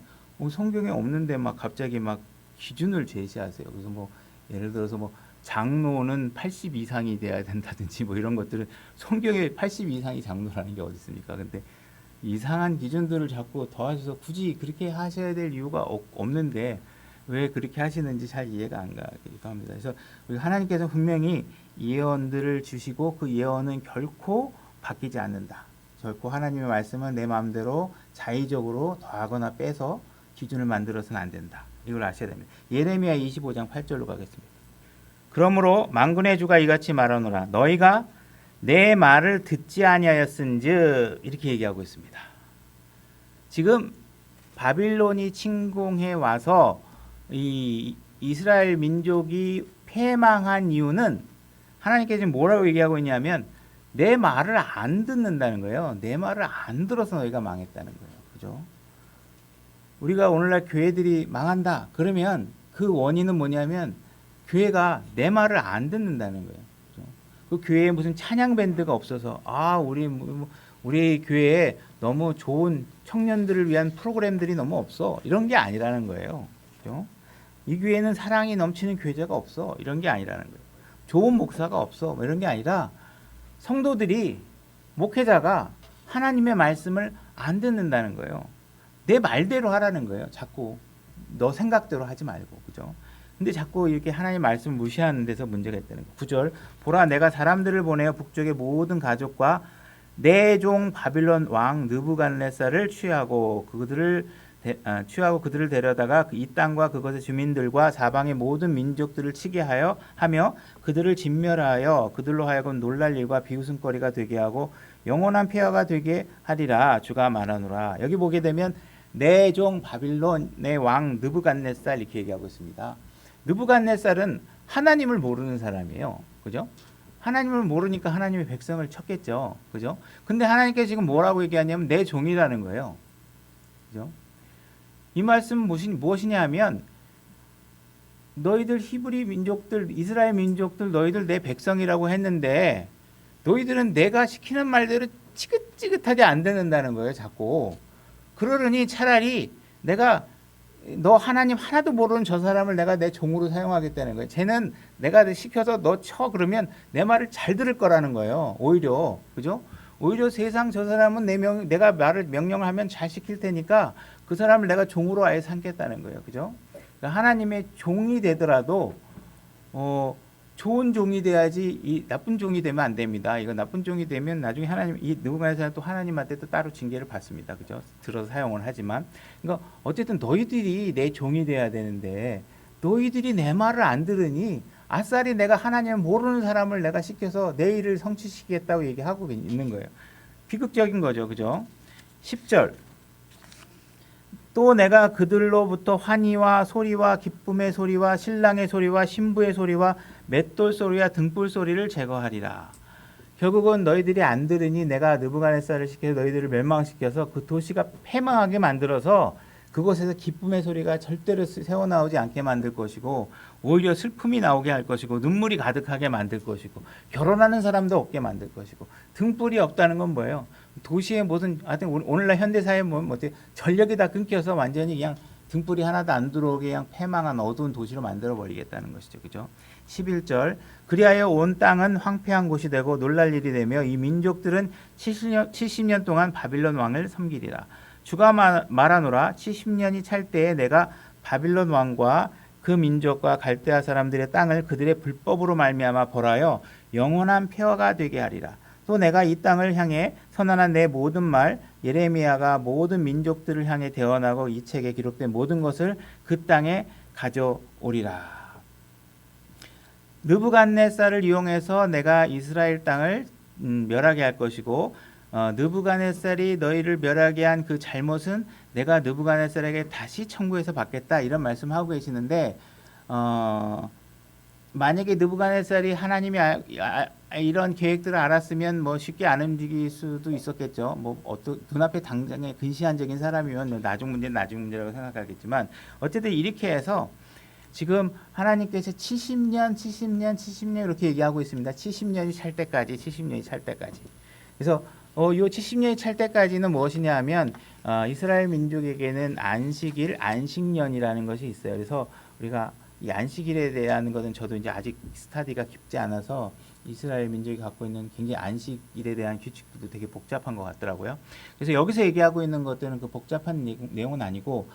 Speaker 1: 성경에 없는데 막 갑자기 막 기준을 제시하세요. 그래서 뭐 예를 들어서 뭐 장로는 80 이상이 돼야 된다든지 뭐 이런 것들은 성경에 80 이상이 장로라는 게 어디 있습니까? 근데 이상한 기준들을 자꾸 더하셔서 굳이 그렇게 하셔야 될 이유가 없는데 왜 그렇게 하시는지 잘 이해가 안 가기도 합니다. 그래서 우리 하나님께서 분명히 예언들을 주시고 그 예언은 결코 바뀌지 않는다. 결코 하나님의 말씀은 내 마음대로 자의적으로 더하거나 빼서 기준을 만들어서는 안 된다. 이걸 아셔야 됩니다. 예레미야 25장 8절로 가겠습니다. 그러므로 만군의 주가 이같이 말하노라. 너희가 내 말을 듣지 아니하였은즉 이렇게 얘기하고 있습니다. 지금 바빌론이 침공해 와서 이 이스라엘 민족이 패망한 이유는 하나님께서 지금 뭐라고 얘기하고 있냐면 내 말을 안 듣는다는 거예요. 내 말을 안 들어서 너희가 망했다는 거예요. 그죠? 우리가 오늘날 교회들이 망한다. 그러면 그 원인은 뭐냐면 교회가 내 말을 안 듣는다는 거예요. 그죠? 그 교회에 무슨 찬양 밴드가 없어서 우리 우리 교회에 너무 좋은 청년들을 위한 프로그램들이 너무 없어. 이런 게 아니라는 거예요. 그죠? 이 교회는 사랑이 넘치는 교제가 없어. 이런 게 아니라는 거예요. 좋은 목사가 없어. 뭐 이런 게 아니라 성도들이 목회자가 하나님의 말씀을 안 듣는다는 거예요. 내 말대로 하라는 거예요. 자꾸 너 생각대로 하지 말고. 그죠? 근데 자꾸 이렇게 하나님 말씀을 무시하는 데서 문제가 있다는 거예요. 9절 보라 내가 사람들을 보내어 북쪽의 모든 가족과 내 종 바빌론 왕 느부갓네살을 취하고 그들을 데려다가 이 땅과 그것의 주민들과 사방의 모든 민족들을 치게 하며 그들을 진멸하여 그들로 하여금 놀랄 일과 비웃음거리가 되게 하고 영원한 폐허가 되게 하리라 주가 말하노라. 여기 보게 되면 내 종 바빌론의 왕 느부갓네살 이렇게 얘기하고 있습니다. 느부갓네살은 하나님을 모르는 사람이에요. 그죠? 하나님을 모르니까 하나님의 백성을 쳤겠죠. 그죠? 근데 하나님께서 지금 뭐라고 얘기하냐면 내 종이라는 거예요. 그죠? 이 말씀은 무엇이냐 하면 너희들 히브리 민족들, 이스라엘 민족들 너희들 내 백성이라고 했는데 너희들은 내가 시키는 말대로 지긋지긋하게 안 듣는다는 거예요. 자꾸. 그러려니 차라리 너 하나님 하나도 모르는 저 사람을 내가 내 종으로 사용하겠다는 거예요. 쟤는 내가 시켜서 너 쳐 그러면 내 말을 잘 들을 거라는 거예요. 오히려. 그죠? 오히려 세상 저 사람은 내가 명령을 하면 잘 시킬 테니까 그 사람을 내가 종으로 아예 삼겠다는 거예요. 그죠? 그러니까 하나님의 종이 되더라도 좋은 종이 돼야지 이 나쁜 종이 되면 안 됩니다. 이거 나쁜 종이 되면 나중에 이 느부갓네살은 또 하나님한테 또 따로 징계를 받습니다. 그죠? 들어서 사용을 하지만. 그러니까 어쨌든 너희들이 내 종이 돼야 되는데 너희들이 내 말을 안 들으니 아싸리 내가 하나님을 모르는 사람을 내가 시켜서 내 일을 성취시키겠다고 얘기하고 있는 거예요. 비극적인 거죠. 그죠? 10절 또 내가 그들로부터 환희와 소리와 기쁨의 소리와 신랑의 소리와 신부의 소리와 맷돌 소리와 등불 소리를 제거하리라. 결국은 너희들이 안 들으니 내가 느부갓네살을 시켜서 너희들을 멸망시켜서 그 도시가 패망하게 만들어서 그곳에서 기쁨의 소리가 절대로 새어나오지 않게 만들 것이고 오히려 슬픔이 나오게 할 것이고 눈물이 가득하게 만들 것이고 결혼하는 사람도 없게 만들 것이고 등불이 없다는 건 뭐예요? 도시에 무슨 하여튼 오늘날 현대사회 뭐 전력이 다 끊겨서 완전히 그냥 등불이 하나도 안 들어오게 그냥 패망한 어두운 도시로 만들어 버리겠다는 것이죠. 그죠? 11절 그리하여 온 땅은 황폐한 곳이 되고 놀랄 일이 되며 이 민족들은 70년 동안 바빌론 왕을 섬기리라. 주가 말하노라 70년이 찰 때에 내가 바빌론 왕과 그 민족과 갈대아 사람들의 땅을 그들의 불법으로 말미암아 벌하여 영원한 폐허가 되게 하리라. 또 내가 이 땅을 향해 선언한 내 모든 말 예레미야가 모든 민족들을 향해 대언하고 이 책에 기록된 모든 것을 그 땅에 가져오리라. 느부갓네살을 이용해서 내가 이스라엘 땅을 멸하게 할 것이고 느부갓네살이 너희를 멸하게 한 그 잘못은 내가 느부갓네살에게 다시 청구해서 받겠다 이런 말씀하고 계시는데 만약에 느부갓네살이 하나님이 이런 계획들을 알았으면 뭐 쉽게 안 움직일 수도 있었겠죠. 뭐 눈앞에 당장에 근시안적인 사람이면 나중 문제라고 생각하겠지만 어쨌든 이렇게 해서 지금 하나님께서 70년 이렇게 얘기하고 있습니다. 70년이 찰 때까지. 그래서 요 70년이 찰 때까지는 무엇이냐 하면 이스라엘 민족에게는 안식년이라는 것이 있어요. 그래서 우리가 이 안식일에 대한 것은 저도 이제 아직 스타디가 깊지 않아서 이스라엘 민족이 갖고 있는 굉장히 안식일에 대한 규칙도 되게 복잡한 것 같더라고요. 그래서 여기서 얘기하고 있는 것들은 그 복잡한 내용은 아니고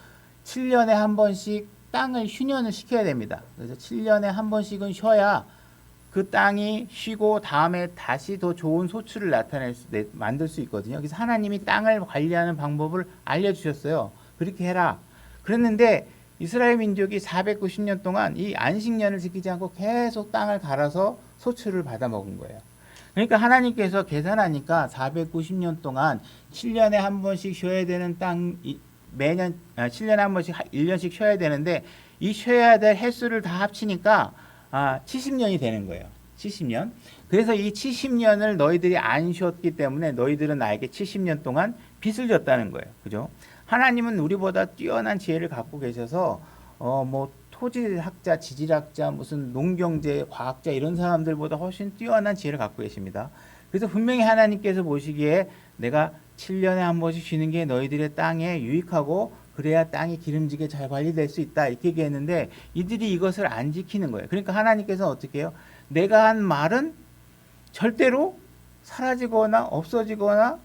Speaker 1: 7년에 한 번씩 땅을 휴년을 시켜야 됩니다. 그래서 7년에 한 번씩은 쉬어야 그 땅이 쉬고 다음에 다시 더 좋은 소출을 만들 수 있거든요. 그래서 하나님이 땅을 관리하는 방법을 알려주셨어요. 그렇게 해라. 그랬는데 이스라엘 민족이 490년 동안 이 안식년을 지키지 않고 계속 땅을 갈아서 소출을 받아 먹은 거예요. 그러니까 하나님께서 계산하니까 490년 동안 7년에 한 번씩 쉬어야 되는 매년 7년에 한 번씩 1년씩 쉬어야 되는데 이 쉬어야 될 횟수를 다 합치니까 70년이 되는 거예요. 70년. 그래서 이 70년을 너희들이 안 쉬었기 때문에 너희들은 나에게 70년 동안 빚을 졌다는 거예요. 그죠? 하나님은 우리보다 뛰어난 지혜를 갖고 계셔서 뭐 토지학자, 지질학자, 무슨 농경제, 과학자 이런 사람들보다 훨씬 뛰어난 지혜를 갖고 계십니다. 그래서 분명히 하나님께서 보시기에 내가 7년에 한 번씩 쉬는 게 너희들의 땅에 유익하고 그래야 땅이 기름지게 잘 관리될 수 있다 이렇게 얘기했는데 이들이 이것을 안 지키는 거예요. 그러니까 하나님께서 어떻게 해요? 내가 한 말은 절대로 사라지거나 없어지거나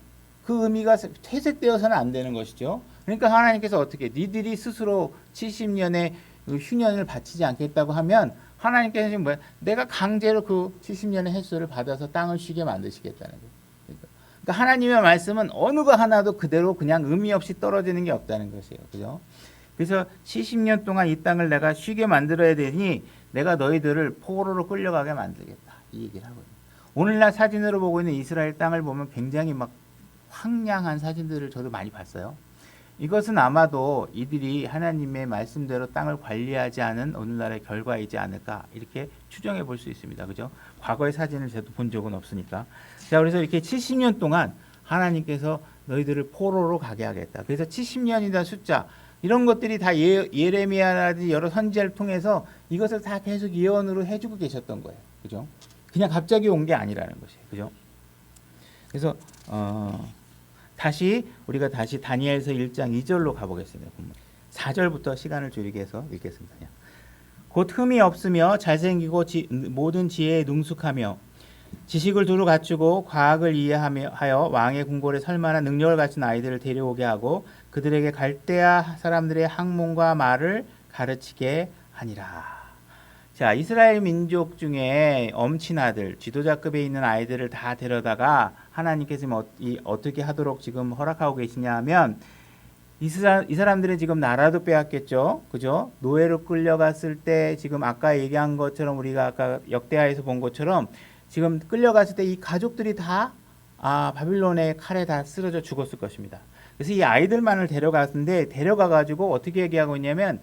Speaker 1: 그 의미가 퇴색되어서는 안 되는 것이죠. 그러니까 하나님께서 어떻게 니들이 스스로 70년의 휴년을 바치지 않겠다고 하면 하나님께서 지금 뭐야? 내가 강제로 그 70년의 횟수를 받아서 땅을 쉬게 만드시겠다는 거예요. 그러니까 하나님의 말씀은 어느 거 하나도 그대로 그냥 의미 없이 떨어지는 게 없다는 것이에요. 그죠? 그래서 70년 동안 이 땅을 내가 쉬게 만들어야 되니 내가 너희들을 포로로 끌려가게 만들겠다. 이 얘기를 하거든요. 오늘날 사진으로 보고 있는 이스라엘 땅을 보면 굉장히 막 황량한 사진들을 저도 많이 봤어요. 이것은 아마도 이들이 하나님의 말씀대로 땅을 관리하지 않은 오늘날의 결과이지 않을까 이렇게 추정해 볼 수 있습니다. 그죠? 과거의 사진을 저도 본 적은 없으니까. 자, 그래서 이렇게 70년 동안 하나님께서 너희들을 포로로 가게 하겠다. 그래서 70년이다 숫자 이런 것들이 다 예레미야라든지 여러 선지자를 통해서 이것을 다 계속 예언으로 해주고 계셨던 거예요. 그죠? 그냥 갑자기 온 게 아니라는 것이에요. 그죠? 그래서 우리가 다시 다니엘서 1장 2절로 가보겠습니다. 4절부터 시간을 줄이게 해서 읽겠습니다. 곧 흠이 없으며 잘생기고 모든 지혜에 능숙하며 지식을 두루 갖추고 과학을 이해하여 왕의 궁궐에 설만한 능력을 갖춘 아이들을 데려오게 하고 그들에게 갈대아 사람들의 학문과 말을 가르치게 하니라. 자, 이스라엘 민족 중에 엄친아들, 지도자급에 있는 아이들을 다 데려다가 하나님께서 어떻게 하도록 지금 허락하고 계시냐 하면 이 사람들은 지금 나라도 빼앗겼죠. 그죠? 노예로 끌려갔을 때 지금 아까 얘기한 것처럼 우리가 아까 역대하에서 본 것처럼 지금 끌려갔을 때 이 가족들이 다 바빌론의 칼에 다 쓰러져 죽었을 것입니다. 그래서 이 아이들만을 데려갔는데 데려가가지고 어떻게 얘기하고 있냐면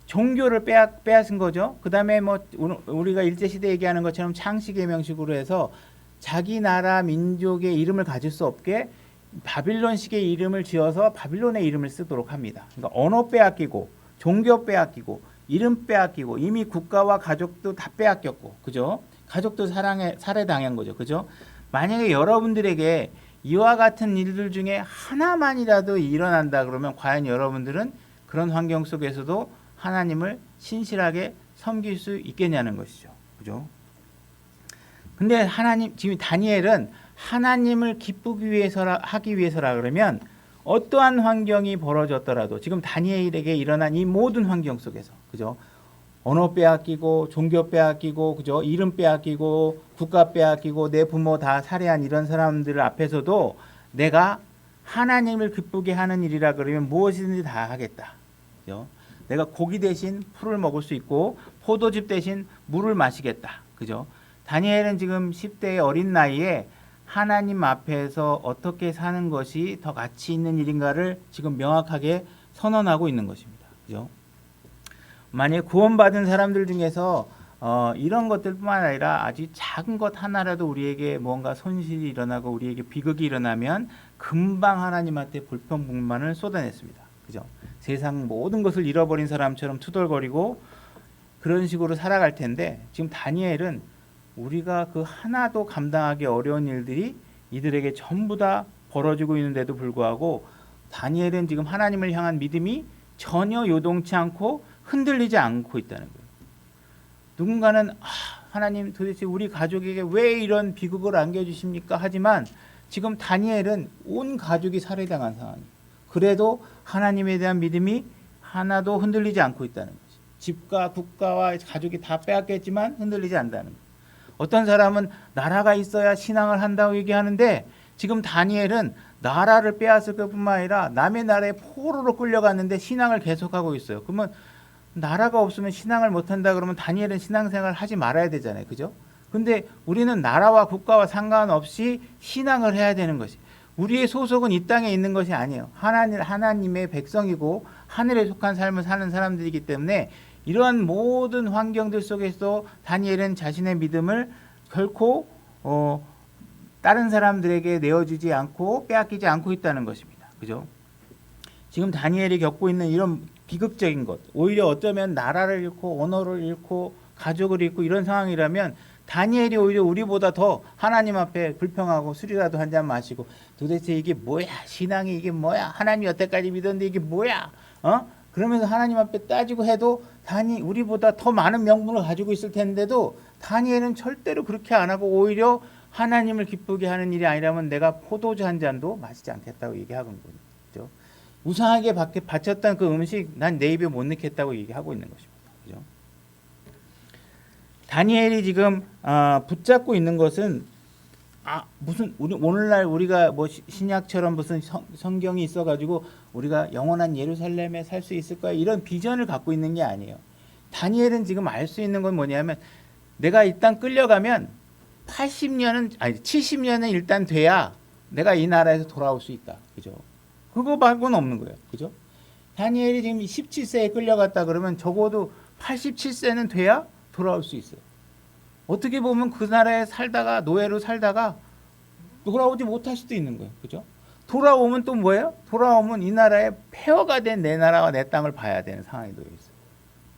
Speaker 1: 종교를 빼앗은 거죠. 그 다음에 뭐 우리가 일제시대 얘기하는 것처럼 창씨개명식으로 해서 자기 나라 민족의 이름을 가질 수 없게 바빌론식의 이름을 지어서 바빌론의 이름을 쓰도록 합니다. 그러니까 언어 빼앗기고 종교 빼앗기고 이름 빼앗기고 이미 국가와 가족도 다 빼앗겼고 그죠? 가족도 살해당한 거죠. 그죠? 만약에 여러분들에게 이와 같은 일들 중에 하나만이라도 일어난다 그러면 과연 여러분들은 그런 환경 속에서도 하나님을 신실하게 섬길 수 있겠냐는 것이죠. 그죠? 근데 지금 다니엘은 하나님을 기쁘기 하기 위해서라 그러면 어떠한 환경이 벌어졌더라도 지금 다니엘에게 일어난 이 모든 환경 속에서 그죠? 언어 빼앗기고 종교 빼앗기고 그죠? 이름 빼앗기고 국가 빼앗기고 내 부모 다 살해한 이런 사람들 앞에서도 내가 하나님을 기쁘게 하는 일이라 그러면 무엇이든지 다 하겠다. 그죠? 내가 고기 대신 풀을 먹을 수 있고 포도즙 대신 물을 마시겠다. 그죠? 다니엘은 지금 10대의 어린 나이에 하나님 앞에서 어떻게 사는 것이 더 가치 있는 일인가를 지금 명확하게 선언하고 있는 것입니다. 그죠? 만약 구원받은 사람들 중에서 이런 것들뿐만 아니라 아주 작은 것 하나라도 우리에게 뭔가 손실이 일어나고 우리에게 비극이 일어나면 금방 하나님한테 불평불만을 쏟아냈습니다. 그죠? 세상 모든 것을 잃어버린 사람처럼 투덜거리고 그런 식으로 살아갈 텐데 지금 다니엘은 우리가 그 하나도 감당하기 어려운 일들이 이들에게 전부 다 벌어지고 있는데도 불구하고 다니엘은 지금 하나님을 향한 믿음이 전혀 요동치 않고 흔들리지 않고 있다는 거예요. 누군가는 하나님 도대체 우리 가족에게 왜 이런 비극을 안겨주십니까? 하지만 지금 다니엘은 온 가족이 살해당한 상황이에요. 그래도 하나님에 대한 믿음이 하나도 흔들리지 않고 있다는 거죠. 집과 국가와 가족이 다 빼앗겼지만 흔들리지 않는다는 거예요. 어떤 사람은 나라가 있어야 신앙을 한다고 얘기하는데 지금 다니엘은 나라를 빼앗을 것뿐만 아니라 남의 나라에 포로로 끌려갔는데 신앙을 계속하고 있어요. 그러면 나라가 없으면 신앙을 못한다 그러면 다니엘은 신앙생활을 하지 말아야 되잖아요. 그죠? 근데 우리는 나라와 국가와 상관없이 신앙을 해야 되는 것이 우리의 소속은 이 땅에 있는 것이 아니에요. 하나님의 백성이고 하늘에 속한 삶을 사는 사람들이기 때문에 이러한 모든 환경들 속에서 다니엘은 자신의 믿음을 결코 다른 사람들에게 내어주지 않고 빼앗기지 않고 있다는 것입니다. 그죠? 지금 다니엘이 겪고 있는 이런 비극적인 것, 오히려 어쩌면 나라를 잃고 언어를 잃고 가족을 잃고 이런 상황이라면 다니엘이 오히려 우리보다 더 하나님 앞에 불평하고 술이라도 한 잔 마시고 도대체 이게 뭐야? 신앙이 이게 뭐야? 하나님 여태까지 믿었는데 이게 뭐야? 그러면서 하나님 앞에 따지고 해도 우리보다 더 많은 명분을 가지고 있을 텐데도 다니엘은 절대로 그렇게 안 하고 오히려 하나님을 기쁘게 하는 일이 아니라면 내가 포도주 한 잔도 마시지 않겠다고 얘기하고 있는 거죠. 우상하게 바쳤던 그 음식 난 내 입에 못 넣겠다고 얘기하고 있는 것입니다. 그죠? 다니엘이 지금 붙잡고 있는 것은 무슨 오늘날 우리가 뭐 신약처럼 무슨 성경이 있어가지고 우리가 영원한 예루살렘에 살 수 있을 거야 이런 비전을 갖고 있는 게 아니에요. 다니엘은 지금 알 수 있는 건 뭐냐면 내가 일단 끌려가면 70년은 일단 돼야 내가 이 나라에서 돌아올 수 있다. 그죠? 그거 말고는 없는 거예요. 그죠? 다니엘이 지금 17세에 끌려갔다 그러면 적어도 87세는 돼야 돌아올 수 있어요. 어떻게 보면 그 나라에 살다가 노예로 살다가 돌아오지 못할 수도 있는 거예요. 그죠? 돌아오면 또 뭐예요? 돌아오면 이 나라의 폐허가 된 내 나라와 내 땅을 봐야 되는 상황이 놓여 있어요.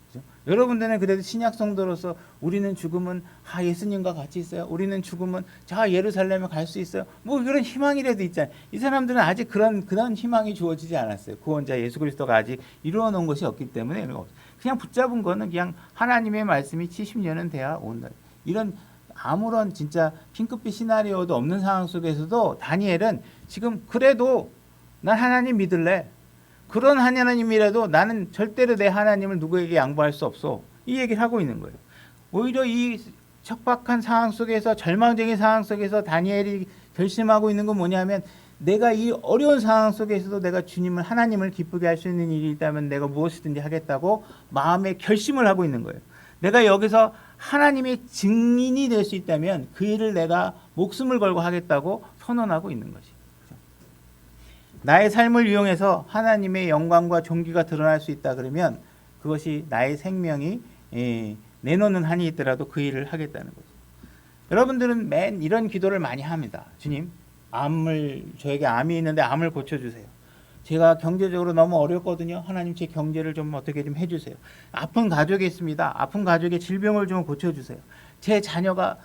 Speaker 1: 그죠? 여러분들은 그래도 신약 성도로서 우리는 죽으면 예수님과 같이 있어요. 우리는 죽으면 예루살렘에 갈 수 있어요. 뭐 그런 희망이라도 있잖아요. 이 사람들은 아직 그런 희망이 주어지지 않았어요. 구원자 예수 그리스도가 아직 이루어 놓은 것이 없기 때문에 그냥 붙잡은 거는 그냥 하나님의 말씀이 70년은 돼야 온다. 이런 아무런 진짜 핑크빛 시나리오도 없는 상황 속에서도 다니엘은 지금 그래도 난 하나님 믿을래. 그런 하나님이라도 나는 절대로 내 하나님을 누구에게 양보할 수 없어. 이 얘기를 하고 있는 거예요. 오히려 이 척박한 상황 속에서 절망적인 상황 속에서 다니엘이 결심하고 있는 건 뭐냐면 내가 이 어려운 상황 속에서도 내가 하나님을 기쁘게 할 수 있는 일이 있다면 내가 무엇이든지 하겠다고 마음에 결심을 하고 있는 거예요. 내가 여기서 하나님의 증인이 될 수 있다면 그 일을 내가 목숨을 걸고 하겠다고 선언하고 있는 것이. 나의 삶을 이용해서 하나님의 영광과 존귀가 드러날 수 있다 그러면 그것이 나의 생명이 내놓는 한이 있더라도 그 일을 하겠다는 거죠. 여러분들은 맨 이런 기도를 많이 합니다. 주님, 저에게 암이 있는데 암을 고쳐주세요. 제가 경제적으로 너무 어렵거든요. 하나님 제 경제를 좀 어떻게 좀 해주세요. 아픈 가족이 있습니다. 아픈 가족의 질병을 좀 고쳐주세요. 제 자녀가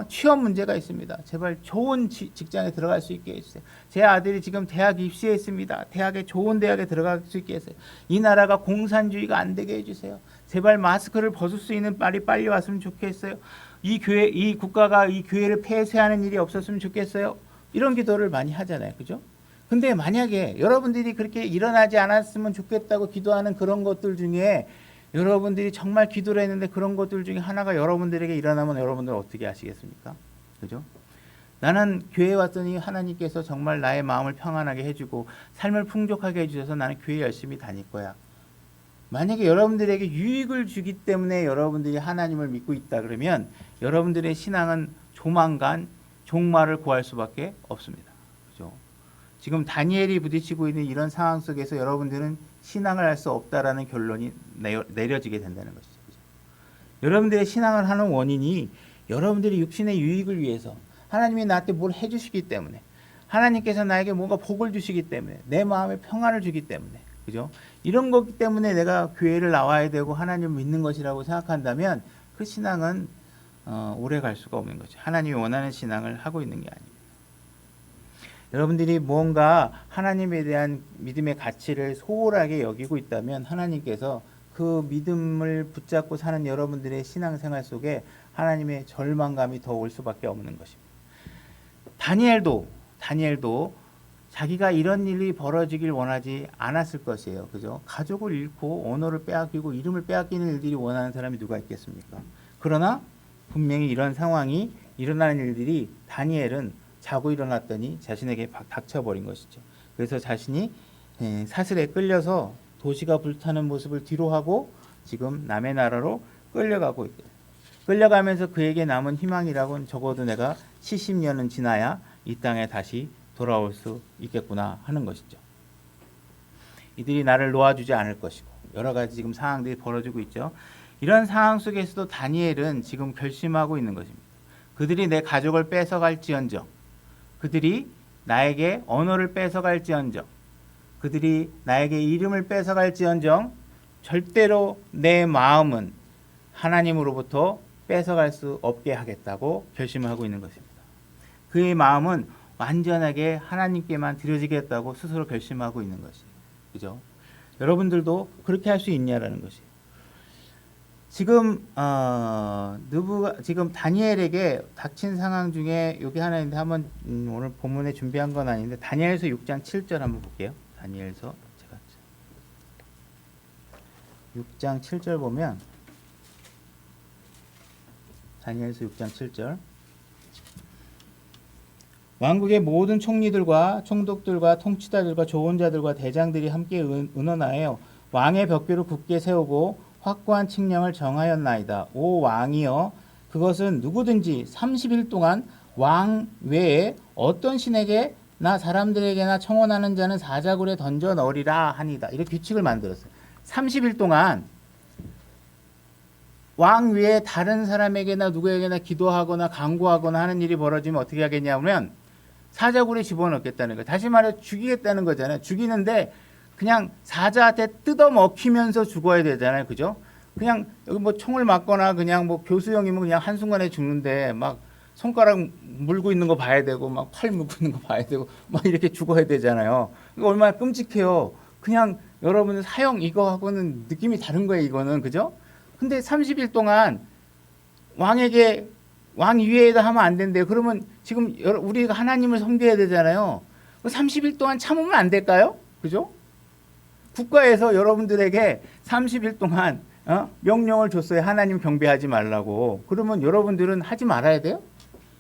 Speaker 1: 취업 문제가 있습니다. 제발 좋은 직장에 들어갈 수 있게 해주세요. 제 아들이 지금 대학 입시에 있습니다. 좋은 대학에 들어갈 수 있게 해주세요. 이 나라가 공산주의가 안 되게 해주세요. 제발 마스크를 벗을 수 있는 날이 빨리 왔으면 좋겠어요. 이 국가가 이 교회를 폐쇄하는 일이 없었으면 좋겠어요. 이런 기도를 많이 하잖아요. 그죠? 근데 만약에 여러분들이 그렇게 일어나지 않았으면 좋겠다고 기도하는 그런 것들 중에 여러분들이 정말 기도를 했는데 그런 것들 중에 하나가 여러분들에게 일어나면 여러분들 어떻게 하시겠습니까? 그죠? 나는 교회에 왔더니 하나님께서 정말 나의 마음을 평안하게 해주고 삶을 풍족하게 해주셔서 나는 교회 열심히 다닐 거야. 만약에 여러분들에게 유익을 주기 때문에 여러분들이 하나님을 믿고 있다 그러면 여러분들의 신앙은 조만간 종말을 구할 수밖에 없습니다. 그죠? 지금 다니엘이 부딪히고 있는 이런 상황 속에서 여러분들은 신앙을 할 수 없다라는 결론이 내려지게 된다는 것이죠. 그죠? 여러분들의 신앙을 하는 원인이 여러분들이 육신의 유익을 위해서 하나님이 나한테 뭘 해주시기 때문에 하나님께서 나에게 뭔가 복을 주시기 때문에 내 마음에 평안을 주기 때문에 그죠? 이런 거기 때문에 내가 교회를 나와야 되고 하나님을 믿는 것이라고 생각한다면 그 신앙은 오래 갈 수가 없는 거죠. 하나님이 원하는 신앙을 하고 있는 게 아닙니다. 여러분들이 뭔가 하나님에 대한 믿음의 가치를 소홀하게 여기고 있다면 하나님께서 그 믿음을 붙잡고 사는 여러분들의 신앙생활 속에 하나님의 절망감이 더 올 수밖에 없는 것입니다. 다니엘도 자기가 이런 일이 벌어지길 원하지 않았을 것이에요. 그죠? 가족을 잃고 언어를 빼앗기고 이름을 빼앗기는 일들이 원하는 사람이 누가 있겠습니까? 그러나 분명히 이런 상황이 일어나는 일들이 다니엘은 자고 일어났더니 자신에게 닥쳐버린 것이죠. 그래서 자신이 사슬에 끌려서 도시가 불타는 모습을 뒤로하고 지금 남의 나라로 끌려가고 있고 끌려가면서 그에게 남은 희망이라고는 적어도 내가 70년은 지나야 이 땅에 다시 돌아올 수 있겠구나 하는 것이죠. 이들이 나를 놓아주지 않을 것이고 여러 가지 지금 상황들이 벌어지고 있죠. 이런 상황 속에서도 다니엘은 지금 결심하고 있는 것입니다. 그들이 내 가족을 뺏어갈지언정 그들이 나에게 언어를 뺏어갈지언정 그들이 나에게 이름을 뺏어갈지언정 절대로 내 마음은 하나님으로부터 뺏어갈 수 없게 하겠다고 결심을 하고 있는 것입니다. 그의 마음은 완전하게 하나님께만 드려지겠다고 스스로 결심하고 있는 것이에요. 그죠? 여러분들도 그렇게 할 수 있냐라는 것이에요. 지금 지금 다니엘에게 닥친 상황 중에 여기 하나 있는데 한번 오늘 본문에 준비한 건 아닌데 다니엘서 6장 7절 한번 볼게요. 다니엘서 제가 6장 7절 보면 다니엘서 6장 7절 왕국의 모든 총리들과 총독들과 통치자들과 조언자들과 대장들이 함께 의논하여 왕의 벽비를 굳게 세우고 확고한 칙령을 정하였나이다. 오 왕이여 그것은 누구든지 30일 동안 왕 외에 어떤 신에게나 사람들에게나 청혼하는 자는 사자굴에 던져 넣으리라 하니다. 이렇게 규칙을 만들었어요. 30일 동안 왕 외에 다른 사람에게나 누구에게나 기도하거나 간구하거나 하는 일이 벌어지면 어떻게 하겠냐면 사자굴에 집어넣겠다는 거예요. 다시 말해 죽이겠다는 거잖아요. 죽이는데 그냥 사자한테 뜯어먹히면서 죽어야 되잖아요. 그죠? 그냥 여기 뭐 총을 맞거나 그냥 뭐 교수형이면 그냥 한순간에 죽는데 막 손가락 물고 있는 거 봐야 되고 막 팔 물고 있는 거 봐야 되고 막 이렇게 죽어야 되잖아요. 이거 얼마나 끔찍해요. 그냥 여러분은 사형 이거하고는 느낌이 다른 거예요. 이거는. 그죠? 근데 30일 동안 왕 위에다 하면 안 된대요. 그러면 지금 우리가 하나님을 섬겨야 되잖아요. 30일 동안 참으면 안 될까요? 그죠? 국가에서 여러분들에게 30일 동안 명령을 줬어요. 하나님 경배하지 말라고. 그러면 여러분들은 하지 말아야 돼요?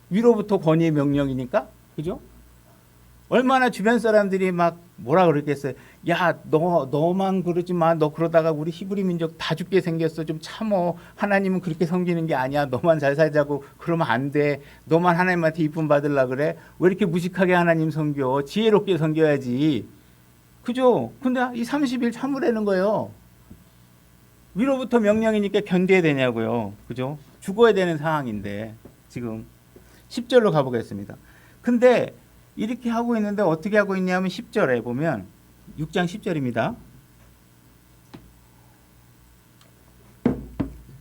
Speaker 1: 위로부터 권위의 명령이니까. 그죠? 얼마나 주변 사람들이 막 뭐라 그랬겠어요. 야, 너만 그러지 마. 너 그러다가 우리 히브리 민족 다 죽게 생겼어. 좀 참어. 하나님은 그렇게 섬기는 게 아니야. 너만 잘 살자고 그러면 안 돼. 너만 하나님한테 이쁨 받으려 그래. 왜 이렇게 무식하게 하나님 섬겨. 지혜롭게 섬겨야지. 그죠? 근데 이 30일 참으라는 거예요. 위로부터 명령이니까 견뎌야 되냐고요. 그죠? 죽어야 되는 상황인데 지금 10절로 가보겠습니다. 근데 이렇게 하고 있는데 어떻게 하고 있냐면 10절에 보면 6장 10절입니다.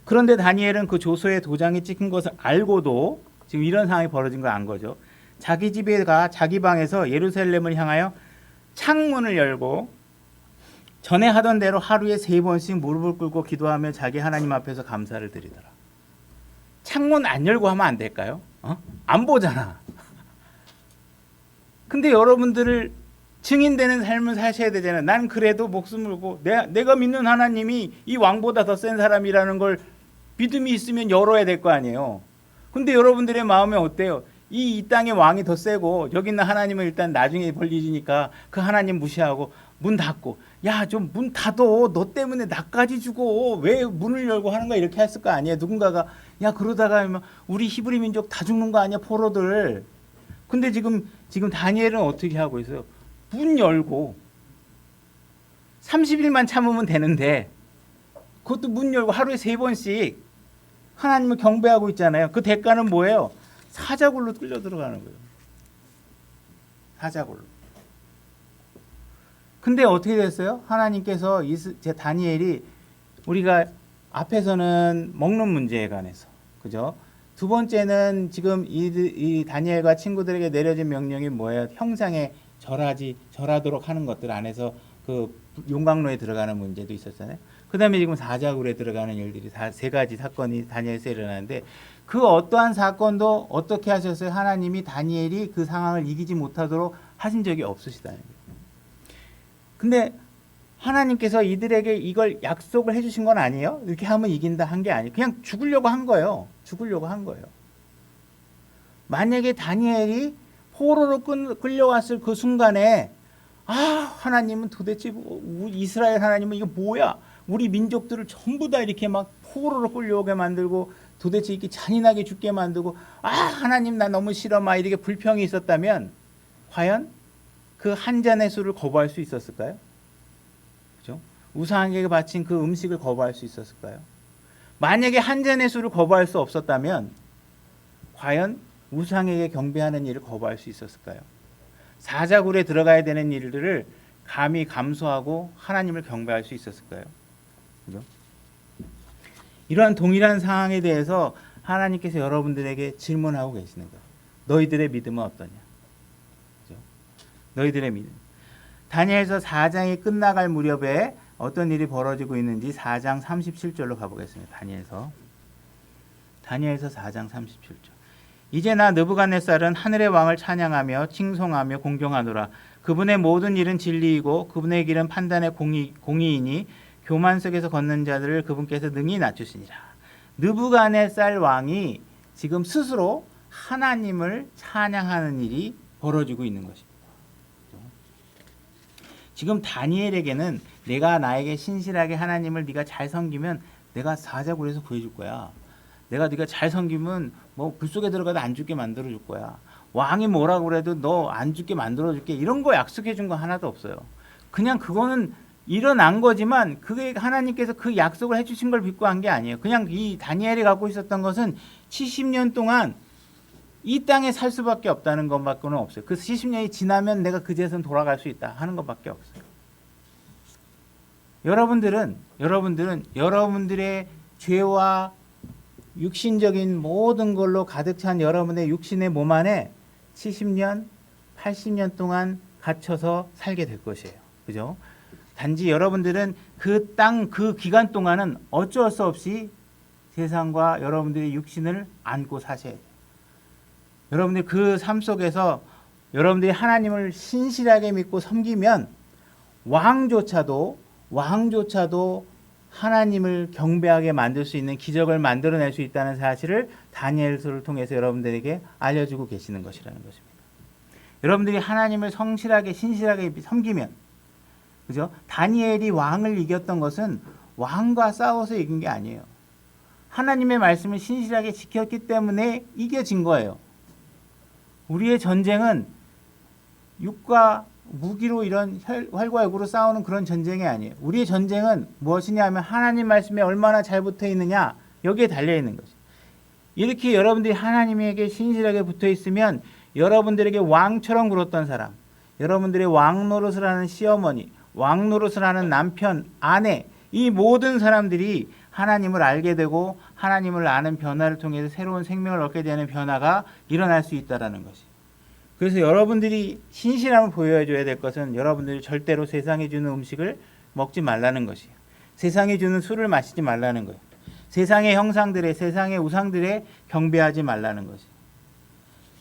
Speaker 1: 그런데 다니엘은 그 조서에 도장이 찍힌 것을 알고도 지금 이런 상황이 벌어진 걸 안 거죠. 자기 집에 가 자기 방에서 예루살렘을 향하여 창문을 열고 전에 하던 대로 하루에 3번씩 무릎을 꿇고 기도하며 자기 하나님 앞에서 감사를 드리더라. 창문 안 열고 하면 안 될까요? 안 보잖아. 근데 여러분들을 증인되는 삶을 사셔야 되잖아요. 난 그래도 목숨 걸고 내가 믿는 하나님이 이 왕보다 더 센 사람이라는 걸 믿음이 있으면 열어야 될 거 아니에요. 근데 여러분들의 마음에 어때요? 이 땅의 왕이 더 세고 여기 있는 하나님은 일단 나중에 벌리지니까 그 하나님 무시하고 문 닫고 야, 좀 문 닫어. 너 때문에 나까지 죽어. 왜 문을 열고 하는 거야? 이렇게 했을 거 아니에요. 누군가가 야, 그러다가 우리 히브리 민족 다 죽는 거 아니야? 포로들. 근데 지금 다니엘은 어떻게 하고 있어요? 문 열고 30일만 참으면 되는데 그것도 문 열고 하루에 3번씩 하나님을 경배하고 있잖아요. 그 대가는 뭐예요? 사자굴로 끌려 들어가는 거예요. 사자굴로. 근데 어떻게 됐어요? 하나님께서 다니엘이 우리가 앞에서는 먹는 문제에 관해서, 그죠? 두 번째는 지금 이 다니엘과 친구들에게 내려진 명령이 뭐예요? 형상에 절하도록 하는 것들 안에서 그 용광로에 들어가는 문제도 있었잖아요. 그 다음에 지금 사자굴에 들어가는 일들이 3가지 사건이 다니엘에서 일어나는데 그 어떠한 사건도 어떻게 하셨어요? 하나님이 다니엘이 그 상황을 이기지 못하도록 하신 적이 없으시다는 거예요. 근데 하나님께서 이들에게 이걸 약속을 해주신 건 아니에요. 이렇게 하면 이긴다 한 게 아니에요. 그냥 죽으려고 한 거예요. 만약에 다니엘이 포로로 끌려왔을 그 순간에 하나님은 도대체 이스라엘 하나님은 이거 뭐야? 우리 민족들을 전부 다 이렇게 막 포로로 끌려오게 만들고 도대체 이렇게 잔인하게 죽게 만들고 하나님 나 너무 싫어 막 이렇게 불평이 있었다면 과연 그 한 잔의 술을 거부할 수 있었을까요? 그죠? 우상에게 바친 그 음식을 거부할 수 있었을까요? 만약에 한 잔의 술을 거부할 수 없었다면 과연 우상에게 경배하는 일을 거부할 수 있었을까요? 사자굴에 들어가야 되는 일들을 감히 감수하고 하나님을 경배할 수 있었을까요? 그죠? 이러한 동일한 상황에 대해서 하나님께서 여러분들에게 질문하고 계시는 거예요. 너희들의 믿음은 어떠냐? 그죠? 너희들의 믿음. 다니엘서 4장이 끝나갈 무렵에 어떤 일이 벌어지고 있는지 4장 37절로 가보겠습니다. 다니엘서 4장 37절. 이제 나 느부갓네살은 하늘의 왕을 찬양하며 칭송하며 공경하노라. 그분의 모든 일은 진리이고 그분의 길은 판단의 공의이니 교만 속에서 걷는 자들을 그분께서 능히 낮추시니라. 느부갓네살 왕이 지금 스스로 하나님을 찬양하는 일이 벌어지고 있는 것입니다. 지금 다니엘에게는 내가 나에게 신실하게 하나님을 네가 잘 섬기면 내가 사자굴에서 구해줄 거야. 내가 네가 잘 섬기면 뭐 불 속에 들어가도 안 죽게 만들어 줄 거야. 왕이 뭐라고 그래도 너 안 죽게 만들어 줄게. 이런 거 약속해 준 거 하나도 없어요. 그냥 그거는 일어난 거지만 그게 하나님께서 그 약속을 해주신 걸 믿고 한 게 아니에요. 그냥 이 다니엘이 갖고 있었던 것은 70년 동안 이 땅에 살 수밖에 없다는 것밖에는 없어요. 그 70년이 지나면 내가 그제선 돌아갈 수 있다 하는 것밖에 없어요. 여러분들은 여러분들의 죄와 육신적인 모든 걸로 가득 찬 여러분의 육신의 몸 안에 70년, 80년 동안 갇혀서 살게 될 것이에요. 그죠? 단지 여러분들은 그 땅 그 기간 동안은 어쩔 수 없이 세상과 여러분들의 육신을 안고 사셔야 돼요. 여러분들 그 삶 속에서 여러분들이 하나님을 신실하게 믿고 섬기면 왕조차도 하나님을 경배하게 만들 수 있는 기적을 만들어낼 수 있다는 사실을 다니엘서를 통해서 여러분들에게 알려주고 계시는 것이라는 것입니다. 여러분들이 하나님을 성실하게 신실하게 섬기면, 그죠? 다니엘이 왕을 이겼던 것은 왕과 싸워서 이긴 게 아니에요. 하나님의 말씀을 신실하게 지켰기 때문에 이겨진 거예요. 우리의 전쟁은 육과 무기로 이런 활과 역으로 싸우는 그런 전쟁이 아니에요. 우리의 전쟁은 무엇이냐 하면 하나님 말씀에 얼마나 잘 붙어 있느냐, 여기에 달려 있는 거죠. 이렇게 여러분들이 하나님에게 신실하게 붙어 있으면 여러분들에게 왕처럼 굴었던 사람, 여러분들의 왕 노릇을 하는 시어머니, 왕 노릇을 하는 남편, 아내, 이 모든 사람들이 하나님을 알게 되고 하나님을 아는 변화를 통해서 새로운 생명을 얻게 되는 변화가 일어날 수 있다는 것이. 그래서 여러분들이 신실함을 보여줘야 될 것은 여러분들이 절대로 세상이 주는 음식을 먹지 말라는 것이에요. 세상이 주는 술을 마시지 말라는 거예요. 세상의 형상들의, 세상의 우상들에 경배하지 말라는 것이에요.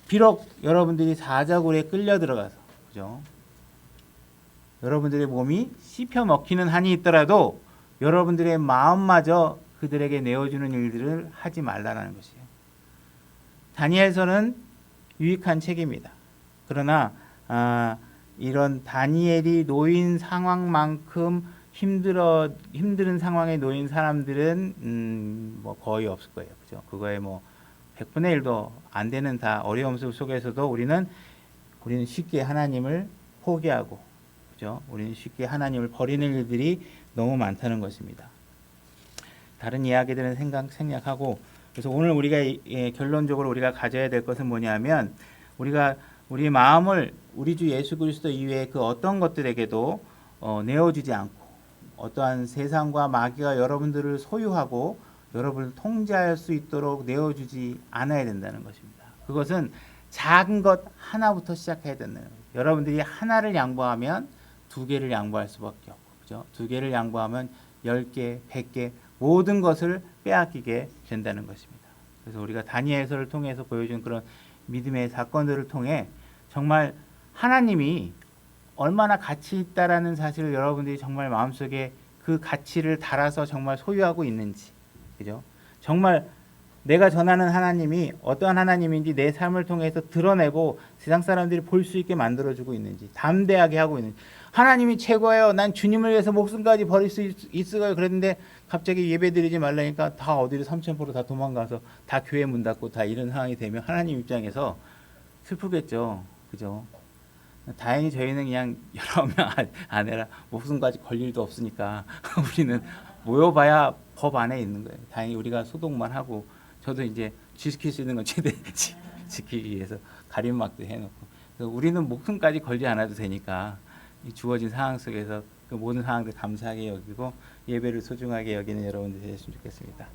Speaker 1: 비록 여러분들이 사자굴에 끌려 들어가서, 그죠? 여러분들의 몸이 씹혀 먹히는 한이 있더라도 여러분들의 마음마저 그들에게 내어주는 일들을 하지 말라는 것이에요. 다니엘서는 유익한 책입니다. 그러나 이런 다니엘이 놓인 상황만큼 힘든 상황에 놓인 사람들은 뭐 거의 없을 거예요. 그죠? 그거에 뭐 100분의 1도 안 되는 다 어려움 속에서도 우리는 쉽게 하나님을 포기하고, 그죠? 우리는 쉽게 하나님을 버리는 일들이 너무 많다는 것입니다. 다른 이야기들은 생략하고, 그래서 오늘 우리가 결론적으로 우리가 가져야 될 것은 뭐냐면, 우리 마음을 우리 주 예수 그리스도 이외에 그 어떤 것들에게도 내어주지 않고, 어떠한 세상과 마귀가 여러분들을 소유하고 여러분을 통제할 수 있도록 내어주지 않아야 된다는 것입니다. 그것은 작은 것 하나부터 시작해야 된다는 거예요. 여러분들이 하나를 양보하면 2개를 양보할 수밖에 없고, 그죠? 2개를 양보하면 10개, 100개 모든 것을 빼앗기게 된다는 것입니다. 그래서 우리가 다니엘서를 통해서 보여준 그런 믿음의 사건들을 통해 정말 하나님이 얼마나 가치 있다라는 사실을 여러분들이 정말 마음속에 그 가치를 달아서 정말 소유하고 있는지, 그죠? 정말 내가 전하는 하나님이 어떠한 하나님인지 내 삶을 통해서 드러내고 세상 사람들이 볼 수 있게 만들어주고 있는지, 담대하게 하고 있는지. 하나님이 최고예요. 난 주님을 위해서 목숨까지 버릴 수 있어요. 그랬는데 갑자기 예배드리지 말라니까 다 어디로 삼천포로 다 도망가서 다 교회 문 닫고 다 이런 상황이 되면 하나님 입장에서 슬프겠죠. 그죠? 다행히 저희는 그냥 여러 명 아내라 목숨까지 걸 일도 없으니까 우리는 모여봐야 법 안에 있는 거예요. 다행히 우리가 소독만 하고, 저도 이제 지킬 수 있는 건 최대 지키기 위해서 가림막도 해놓고, 그래서 우리는 목숨까지 걸지 않아도 되니까 이 주어진 상황 속에서 그 모든 상황들 감사하게 여기고 예배를 소중하게 여기는 여러분들 되셨으면 좋겠습니다.